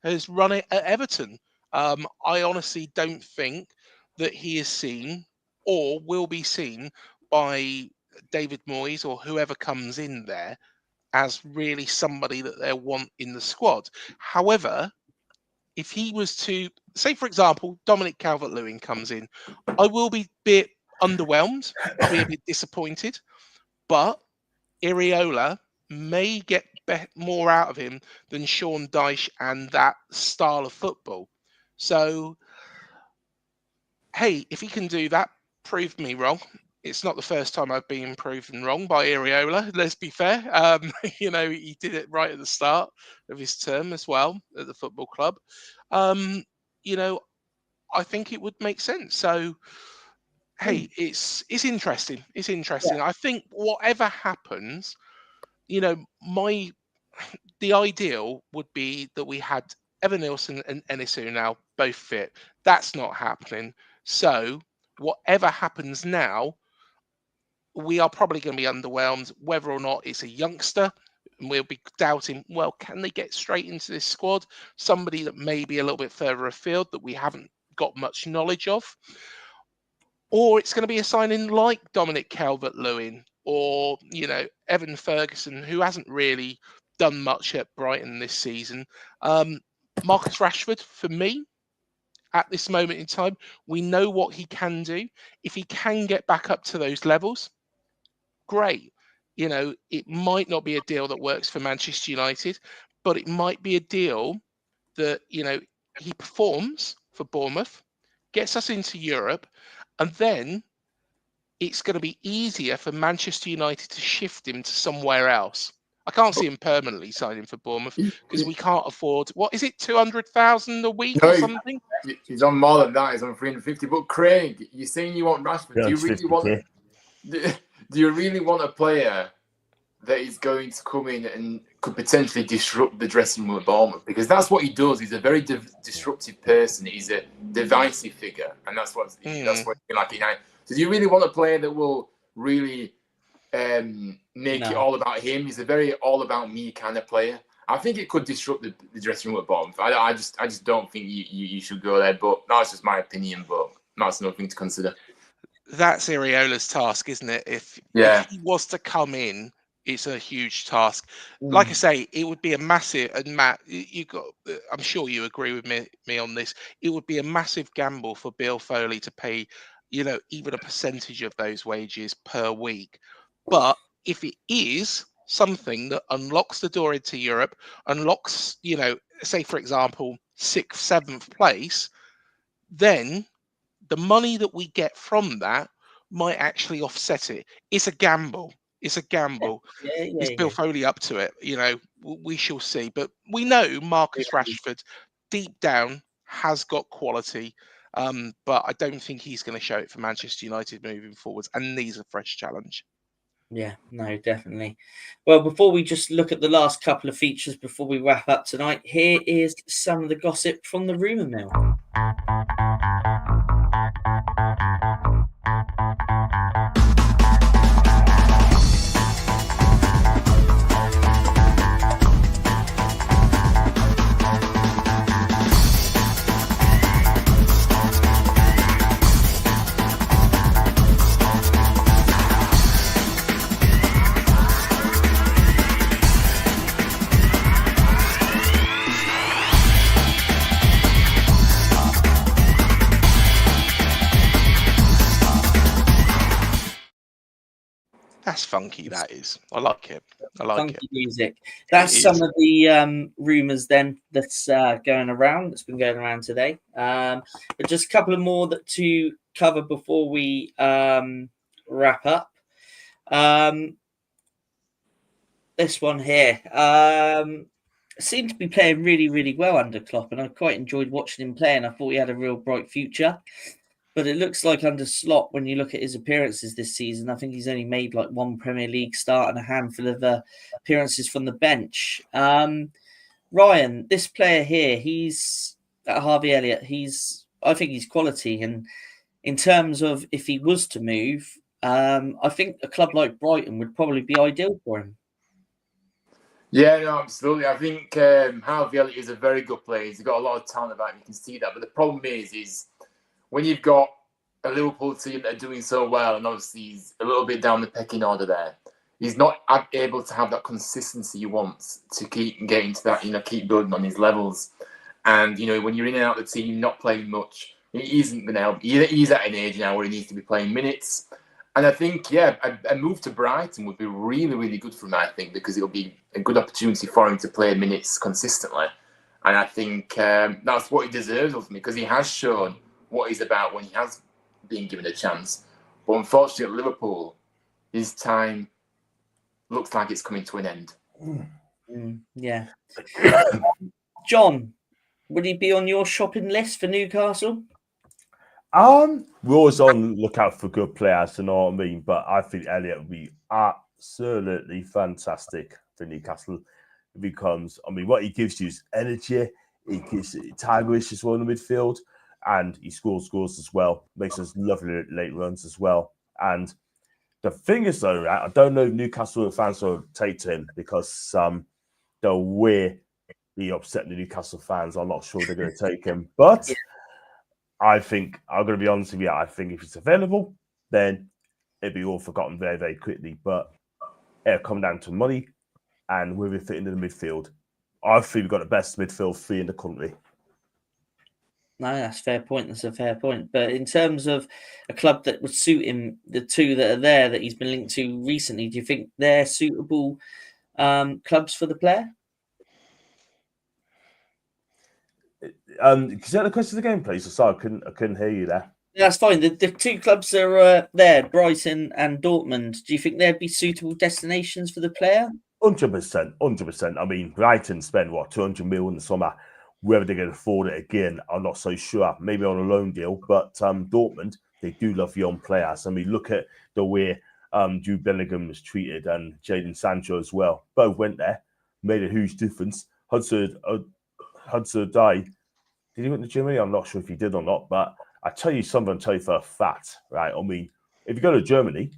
has run it at Everton. I honestly don't think that he is seen or will be seen by David Moyes or whoever comes in there as really somebody that they want in the squad. However, if he was to say, for example, Dominic Calvert-Lewin comes in, I will be a bit underwhelmed. I'll be a bit disappointed, but Iriola may get more out of him than Sean Dyche and that style of football. So, hey, if he can do that, prove me wrong. It's not the first time I've been proven wrong by Iriola. Let's be fair. He did it right at the start of his term as well at the football club. Um, I think it would make sense. So, hey, it's interesting. It's interesting. I think whatever happens, my the ideal would be that we had Evan Nilsson and Enisu now both fit. That's not happening. So whatever happens now, we are probably going to be underwhelmed, whether or not it's a youngster. And we'll be doubting, well, can they get straight into this squad? Somebody that may be a little bit further afield that we haven't got much knowledge of. Or it's going to be a signing like Dominic Calvert-Lewin or, Evan Ferguson, who hasn't really done much at Brighton this season. Marcus Rashford, for me, at this moment in time, we know what he can do. If he can get back up to those levels, great. It might not be a deal that works for Manchester United, but it might be a deal that, he performs for Bournemouth, gets us into Europe, and then it's going to be easier for Manchester United to shift him to somewhere else. I can't see him permanently signing for Bournemouth because we can't afford, what is it, 200,000 a week or something? He's on more than that. He's on 350. But Craig, you're saying you want Rashford. Do you really want? Do you really want a player that is going to come in and could potentially disrupt the dressing room at Bournemouth? Because that's what he does. He's a very disruptive person. He's a divisive figure, and that's what like United. So do you really want a player that will really make it all about him? He's a very all about me kind of player. I think it could disrupt the dressing room at Bournemouth. I just don't think you should go there. But that's just my opinion. But that's another thing to consider. That's Iriola's task, isn't it? If he was to come in, it's a huge task. Like I say, it would be a massive. And Matt, I'm sure you agree with me on this. It would be a massive gamble for Bill Foley to pay, even a percentage of those wages per week. But if it is something that unlocks the door into Europe, unlocks, say for example, 6th, 7th place, then the money that we get from that might actually offset it. It's a gamble. It's a gamble. Is Bill Foley up to it? We shall see. But we know Marcus Rashford, deep down, has got quality. But I don't think he's going to show it for Manchester United moving forwards and needs a fresh challenge. Yeah, no, definitely. Well, before we just look at the last couple of features before we wrap up tonight, here is some of the gossip from the rumour mill. That's funky. That is. I like it. I like Funky it. music. That's It some is. of the rumours then that's going around. That's been going around today. But just a couple of more to cover before we wrap up. This one here seemed to be playing really, really well under Klopp, and I quite enjoyed watching him play. And I thought he had a real bright future. But it looks like under Slot, when you look at his appearances this season, I think he's only made like one Premier League start and a handful of appearances from the bench. Ryan, this player here, he's Harvey Elliott. I think he's quality, and in terms of if he was to move, I think a club like Brighton would probably be ideal for him. Yeah, no, absolutely. I think Harvey Elliott is a very good player. He's got a lot of talent about him. You can see that. But the problem is when you've got a Liverpool team that are doing so well, and obviously he's a little bit down the pecking order there, he's not able to have that consistency he wants to keep getting to that, keep building on his levels. And, when you're in and out of the team, not playing much, he isn't going to help. He's at an age now where he needs to be playing minutes. And I think, a move to Brighton would be really, really good for him, I think, because it'll be a good opportunity for him to play minutes consistently. And I think that's what he deserves ultimately, because he has shown what he's about when he has been given a chance. But unfortunately at Liverpool, his time looks like it's coming to an end. Yeah. John, would he be on your shopping list for Newcastle? We're always on lookout for good players, you know what I mean? But I think Elliott would be absolutely fantastic for Newcastle. If he comes, what he gives you is energy. He gives tigerish as well in the midfield, and he scores as well. Makes us lovely late runs as well. And the thing is, though, right, I don't know if Newcastle fans will take to him because the way he upset the Newcastle fans, I'm not sure they're going to take him. But I think, I'm going to be honest with you, I think if it's available, then it'll be all forgotten very, very quickly. But it'll come down to money and where we fit into the midfield. I think we've got the best midfield three in the country. No, that's a fair point. That's a fair point. But in terms of a club that would suit him, the two that are there that he's been linked to recently, do you think they're suitable clubs for the player? Can you say the question again, please? Sorry, I couldn't hear you there. That's fine. The two clubs that are there, Brighton and Dortmund, do you think they'd be suitable destinations for the player? 100%. Brighton spent, 200 million in the summer. Whether they're going to afford it again, I'm not so sure. Maybe on a loan deal. But Dortmund, they do love young players. look at the way Jude Bellingham was treated and Jadon Sancho as well. Both went there, made a huge difference. Hudson-Odoi, did he went to Germany? I'm not sure if he did or not. But I tell you something, for a fact, right? If you go to Germany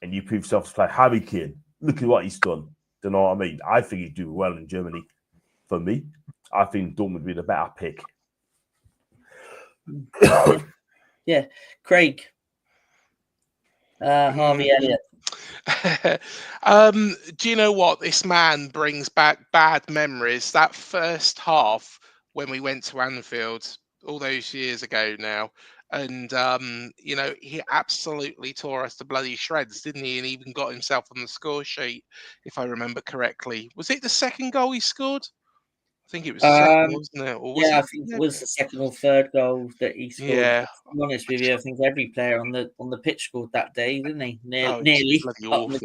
and you prove yourself to play Harry Kane, look at what he's done. Do you know what I mean? I think he'd do well in Germany. For me, I think Dortmund would be the better pick. Yeah. Craig. Harvey Elliott. Do you know what? This man brings back bad memories. That first half when we went to Anfield all those years ago now. And, he absolutely tore us to bloody shreds, didn't he? And even got himself on the score sheet, if I remember correctly. Was it the second goal he scored? I think it was the second, wasn't it? Or was I think it was the second or third goal that he scored. Yeah. To be honest with you, I think every player on the pitch scored that day, didn't he? Nearly. Bloody awful. It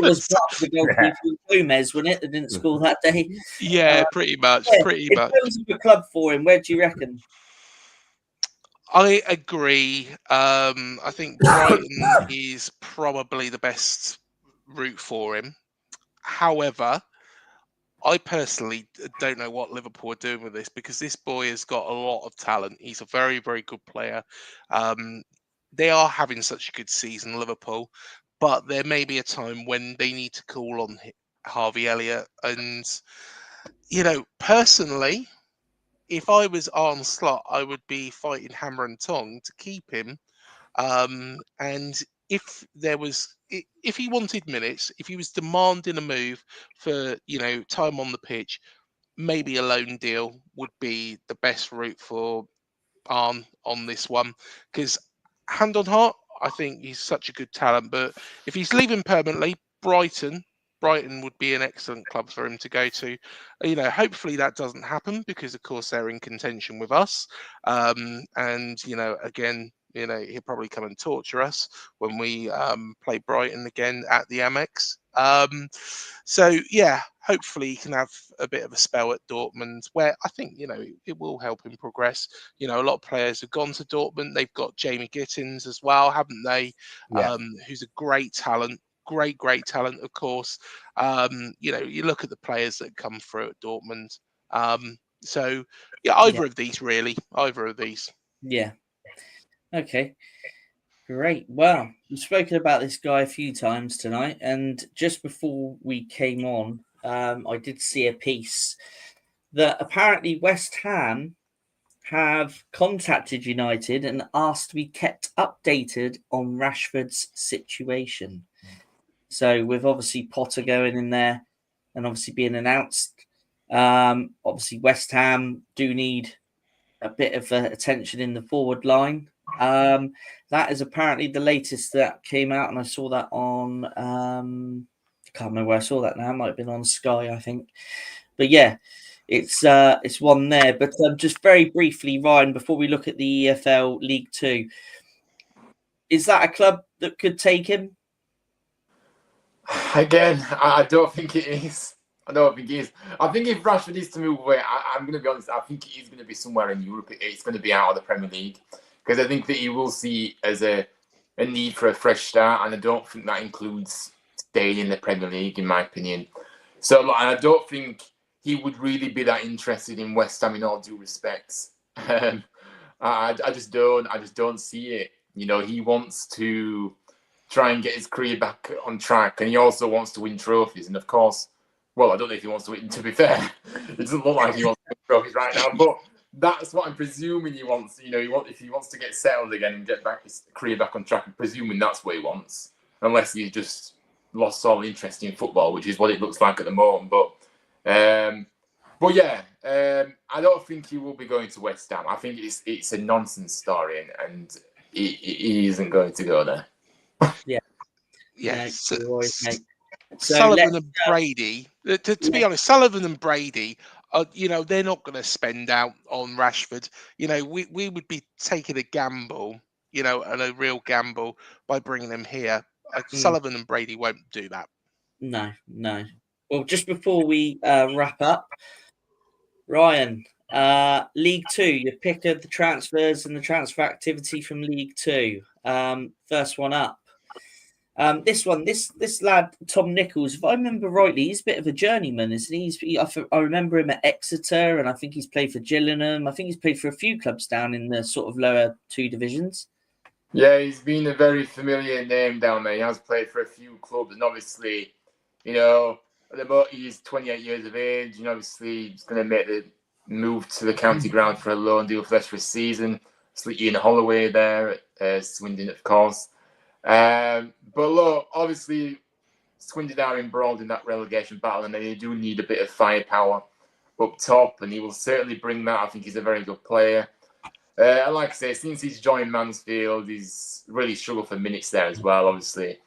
was the goalkeeper Gomez, wasn't it? That didn't score that day. Yeah, pretty much. In terms of a club for him, where do you reckon? I agree. I think Brighton is probably the best route for him. However, I personally don't know what Liverpool are doing with this, because this boy has got a lot of talent. He's a very, very good player. Um, they are having such a good season, Liverpool, but there may be a time when they need to call on Harvey Elliott. And, personally, if I was Arne Slot, I would be fighting hammer and tong to keep him. And if he wanted minutes, if he was demanding a move for time on the pitch, maybe a loan deal would be the best route for Arne on this one. Because hand on heart, I think he's such a good talent. But if he's leaving permanently, Brighton would be an excellent club for him to go to. Hopefully that doesn't happen, because of course they're in contention with us. And again, he'll probably come and torture us when we play Brighton again at the Amex. So yeah, hopefully he can have a bit of a spell at Dortmund, where I think it will help him progress. A lot of players have gone to Dortmund. They've got Jamie Gittins as well, haven't they? Yeah. Who's a great talent. Great talent, of course. You look at the players that come through at Dortmund. So yeah, either of these really, either of these. Yeah. Okay. Great. Well, we've spoken about this guy a few times tonight, and just before we came on, I did see a piece that apparently West Ham have contacted United and asked to be kept updated on Rashford's situation. So with obviously Potter going in there and obviously being announced, obviously West Ham do need a bit of attention in the forward line. That is apparently the latest that came out, and I saw that on I can't remember where I saw that now. It might have been on Sky, I think. But yeah, it's one there. But just very briefly, Ryan, before we look at the EFL League 2, is that a club that could take him? Again, I don't think it is. I don't think it is. I think if Rashford is to move away, I'm going to be honest, I think he is going to be somewhere in Europe. It's going to be out of the Premier League, because I think that he will see as a need for a fresh start, and I don't think that includes staying in the Premier League, in my opinion. So, and I don't think he would really be that interested in West Ham, in all due respects. I just don't see it. He wants to try and get his career back on track, and he also wants to win trophies. And of course, well, I don't know if he wants to win, to be fair. It doesn't look like he wants to win trophies right now, but that's what I'm presuming he wants. If he wants to get settled again and get back his career back on track, I'm presuming that's what he wants, unless he's just lost all interest in football, which is what it looks like at the moment. But yeah, I don't think he will be going to West Ham. I think it's a nonsense story, and he isn't going to go there. Yeah. Sullivan and Brady. To be honest, Sullivan and Brady, they're not going to spend out on Rashford. We would be taking a gamble, and a real gamble by bringing them here. Sullivan and Brady won't do that. No. Well, just before we wrap up, Ryan, League 2, your pick of the transfers and the transfer activity from League 2. First one up. This lad, Tom Nichols, if I remember rightly, he's a bit of a journeyman, isn't he? I remember him at Exeter, and I think he's played for Gillingham. I think he's played for a few clubs down in the sort of lower 2 divisions. Yeah, he's been a very familiar name down there. He has played for a few clubs, and obviously, he's 28 years of age, and obviously he's going to make the move to the county ground for a loan deal for a season. Ian Holloway there at Swindon, of course. But look, obviously, Swindon are embroiled in that relegation battle, and they do need a bit of firepower up top, and he will certainly bring that. I think he's a very good player. And like I say, since he's joined Mansfield, he's really struggled for minutes there as well, obviously,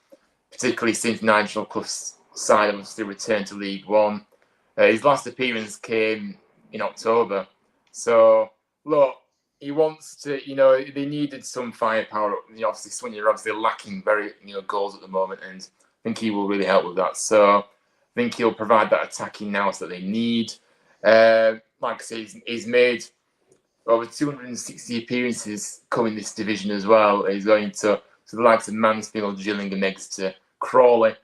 particularly since Nigel Clough's side obviously returned to League One. His last appearance came in October. So, look, he wants to, they needed some firepower. Obviously, Swindon are obviously lacking very, goals at the moment, and I think he will really help with that. So, I think he'll provide that attacking nous that they need. Like I say, he's made over 260 appearances coming this division as well. He's going to the likes of Mansfield, Gillingham, Exeter, Crawley,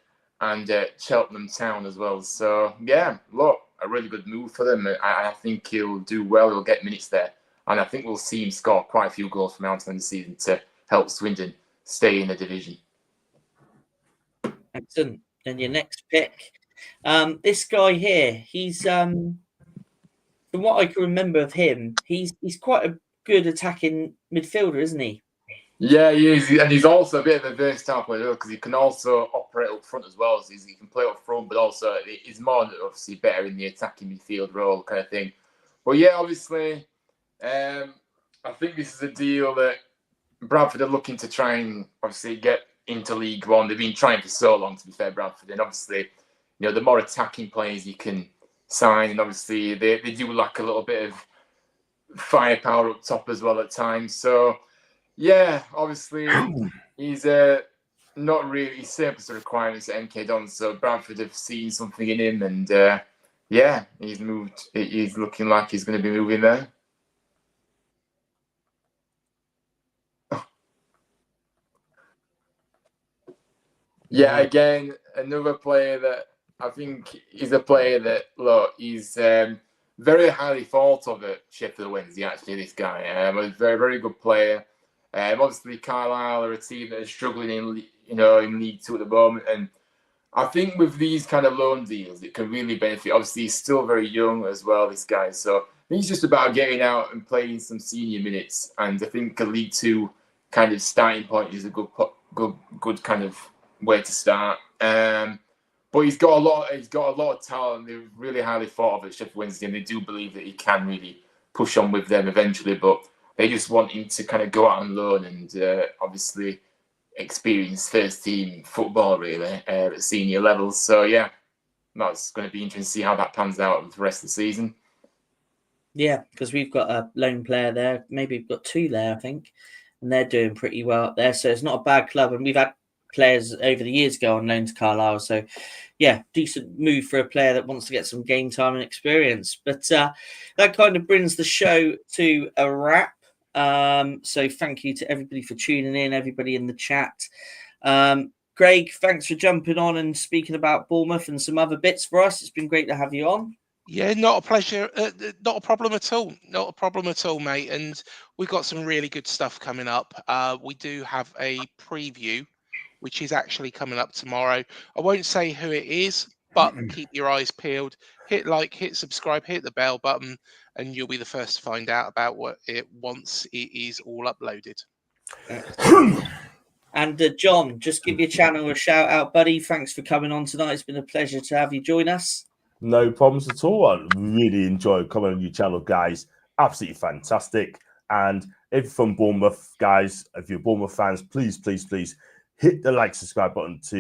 and Cheltenham Town as well. So, yeah, look, a really good move for them. I think he'll do well. He'll get minutes there. And I think we'll see him score quite a few goals from Mountain this season to help Swindon stay in the division. Excellent. And your next pick. This guy here, he's, from what I can remember of him, he's quite a good attacking midfielder, isn't he? Yeah, he is, and he's also a bit of a versatile player because he can also operate up front as well. So he can play up front, but also he's more obviously better in the attacking midfield role kind of thing. But yeah, obviously, I think this is a deal that Bradford are looking to try and obviously get into League One. They've been trying for so long, to be fair, Bradford, and obviously, the more attacking players you can sign, and obviously they do lack a little bit of firepower up top as well at times. So. Yeah, obviously, he's not really surplus the requirements at MK Dons, so Bradford have seen something in him, and yeah, he's moved. He's looking like he's going to be moving there. Yeah, again, another player that I think is a player that, look, he's very highly thought of at Sheffield Wednesday, actually, this guy. A very, very good player. Obviously, Carlisle are a team that is struggling in League Two at the moment, and I think with these kind of loan deals, it can really benefit. Obviously, he's still very young as well, this guy. So I think it's just about getting out and playing some senior minutes, and I think a League Two kind of starting point is a good kind of way to start. But he's got a lot of talent. They're really highly thought of at Sheffield Wednesday, and they do believe that he can really push on with them eventually. But they just want him to kind of go out on loan and obviously experience first team football really at senior levels. So yeah, that's going to be interesting to see how that pans out for the rest of the season. Yeah, because we've got a lone player there. Maybe we've got two there, I think, and they're doing pretty well up there. So it's not a bad club, and we've had players over the years go on loan to Carlisle. So yeah, decent move for a player that wants to get some game time and experience. But that kind of brings the show to a wrap. So thank you to everybody for tuning in, everybody in the chat. Greg, thanks for jumping on and speaking about Bournemouth and some other bits for us. It's been great to have you on. Yeah, not a pleasure. Not a problem at all. Not a problem at all, mate. And we've got some really good stuff coming up. We do have a preview, which is actually coming up tomorrow. I won't say who it is, but keep your eyes peeled. Hit like, hit subscribe, hit the bell button, and you'll be the first to find out about what it once it is all uploaded. And John, just give your channel a shout out, buddy. Thanks for coming on tonight. It's been a pleasure to have you join us. No problems at all. I really enjoyed coming on your channel, guys. Absolutely fantastic. And if you're from Bournemouth, guys, if you're Bournemouth fans, please hit the like, subscribe button to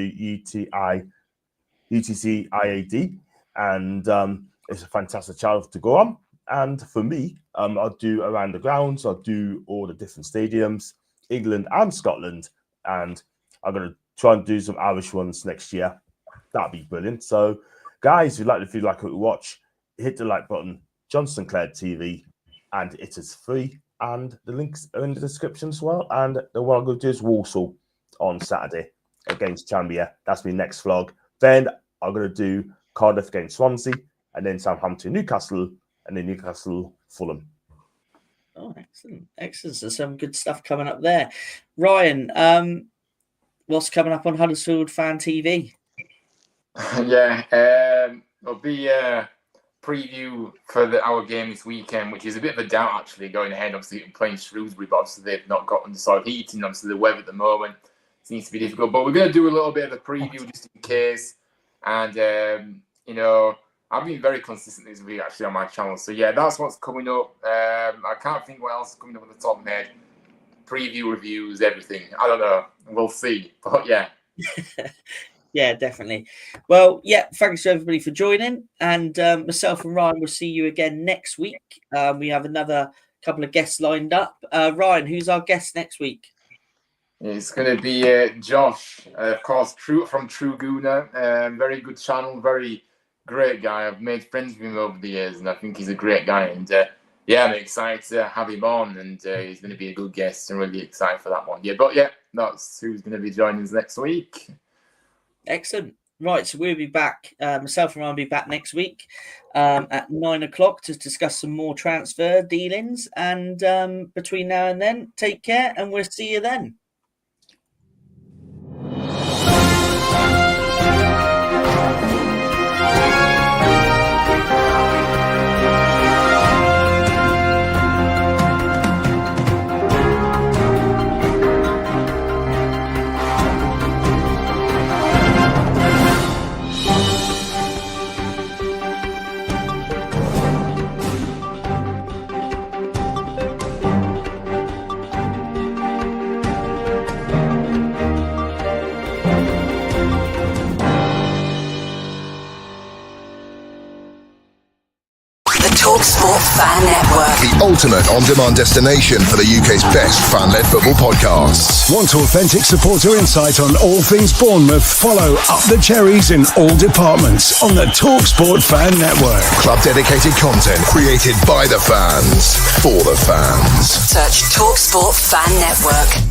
UTCIAD. And it's a fantastic channel to go on. And for me, I'll do around the grounds. I'll do all the different stadiums, England and Scotland. And I'm going to try and do some Irish ones next year. That'd be brilliant. So, guys, if you'd like to watch, hit the like button, John Sinclair TV, and it is free. And the links are in the description as well. And the one I'm going to do is Walsall on Saturday against Tranmere. That's my next vlog. Then I'm going to do Cardiff against Swansea, and then Southampton, Newcastle, and then Newcastle, Fulham. Oh, excellent. So some good stuff coming up there. Ryan, what's coming up on Huddersfield Fan TV? Yeah, there'll be a preview for our game this weekend, which is a bit of a doubt actually going ahead. Obviously, playing Shrewsbury, but obviously they've not got solid heating. Obviously, the weather at the moment seems to be difficult. But we're going to do a little bit of a preview just in case. And I've been very consistent this week actually on my channel. So yeah, that's what's coming up. I can't think what else is coming up on the top of my head. Preview, reviews, everything. I don't know. We'll see. But yeah. Yeah, definitely. Well, yeah, thanks to everybody for joining. And myself and Ryan will see you again next week. We have another couple of guests lined up. Ryan, who's our guest next week? It's going to be Josh, of course, from True Gooner. Very good channel, very great guy. I've made friends with him over the years, and I think he's a great guy. And Yeah, I'm excited to have him on, and he's going to be a good guest. I'm really excited for that one. Yeah, that's who's going to be joining us next week. Excellent. Right, so we'll be back. Myself and Ryan will be back next week at 9 o'clock to discuss some more transfer dealings. And between now and then, take care, and we'll see you then. TalkSport Fan Network. The ultimate on-demand destination for the UK's best fan-led football podcasts. Want authentic supporter insight on all things Bournemouth? Follow Up the Cherries in all departments on the TalkSport Fan Network. Club-dedicated content created by the fans, for the fans. Search TalkSport Fan Network.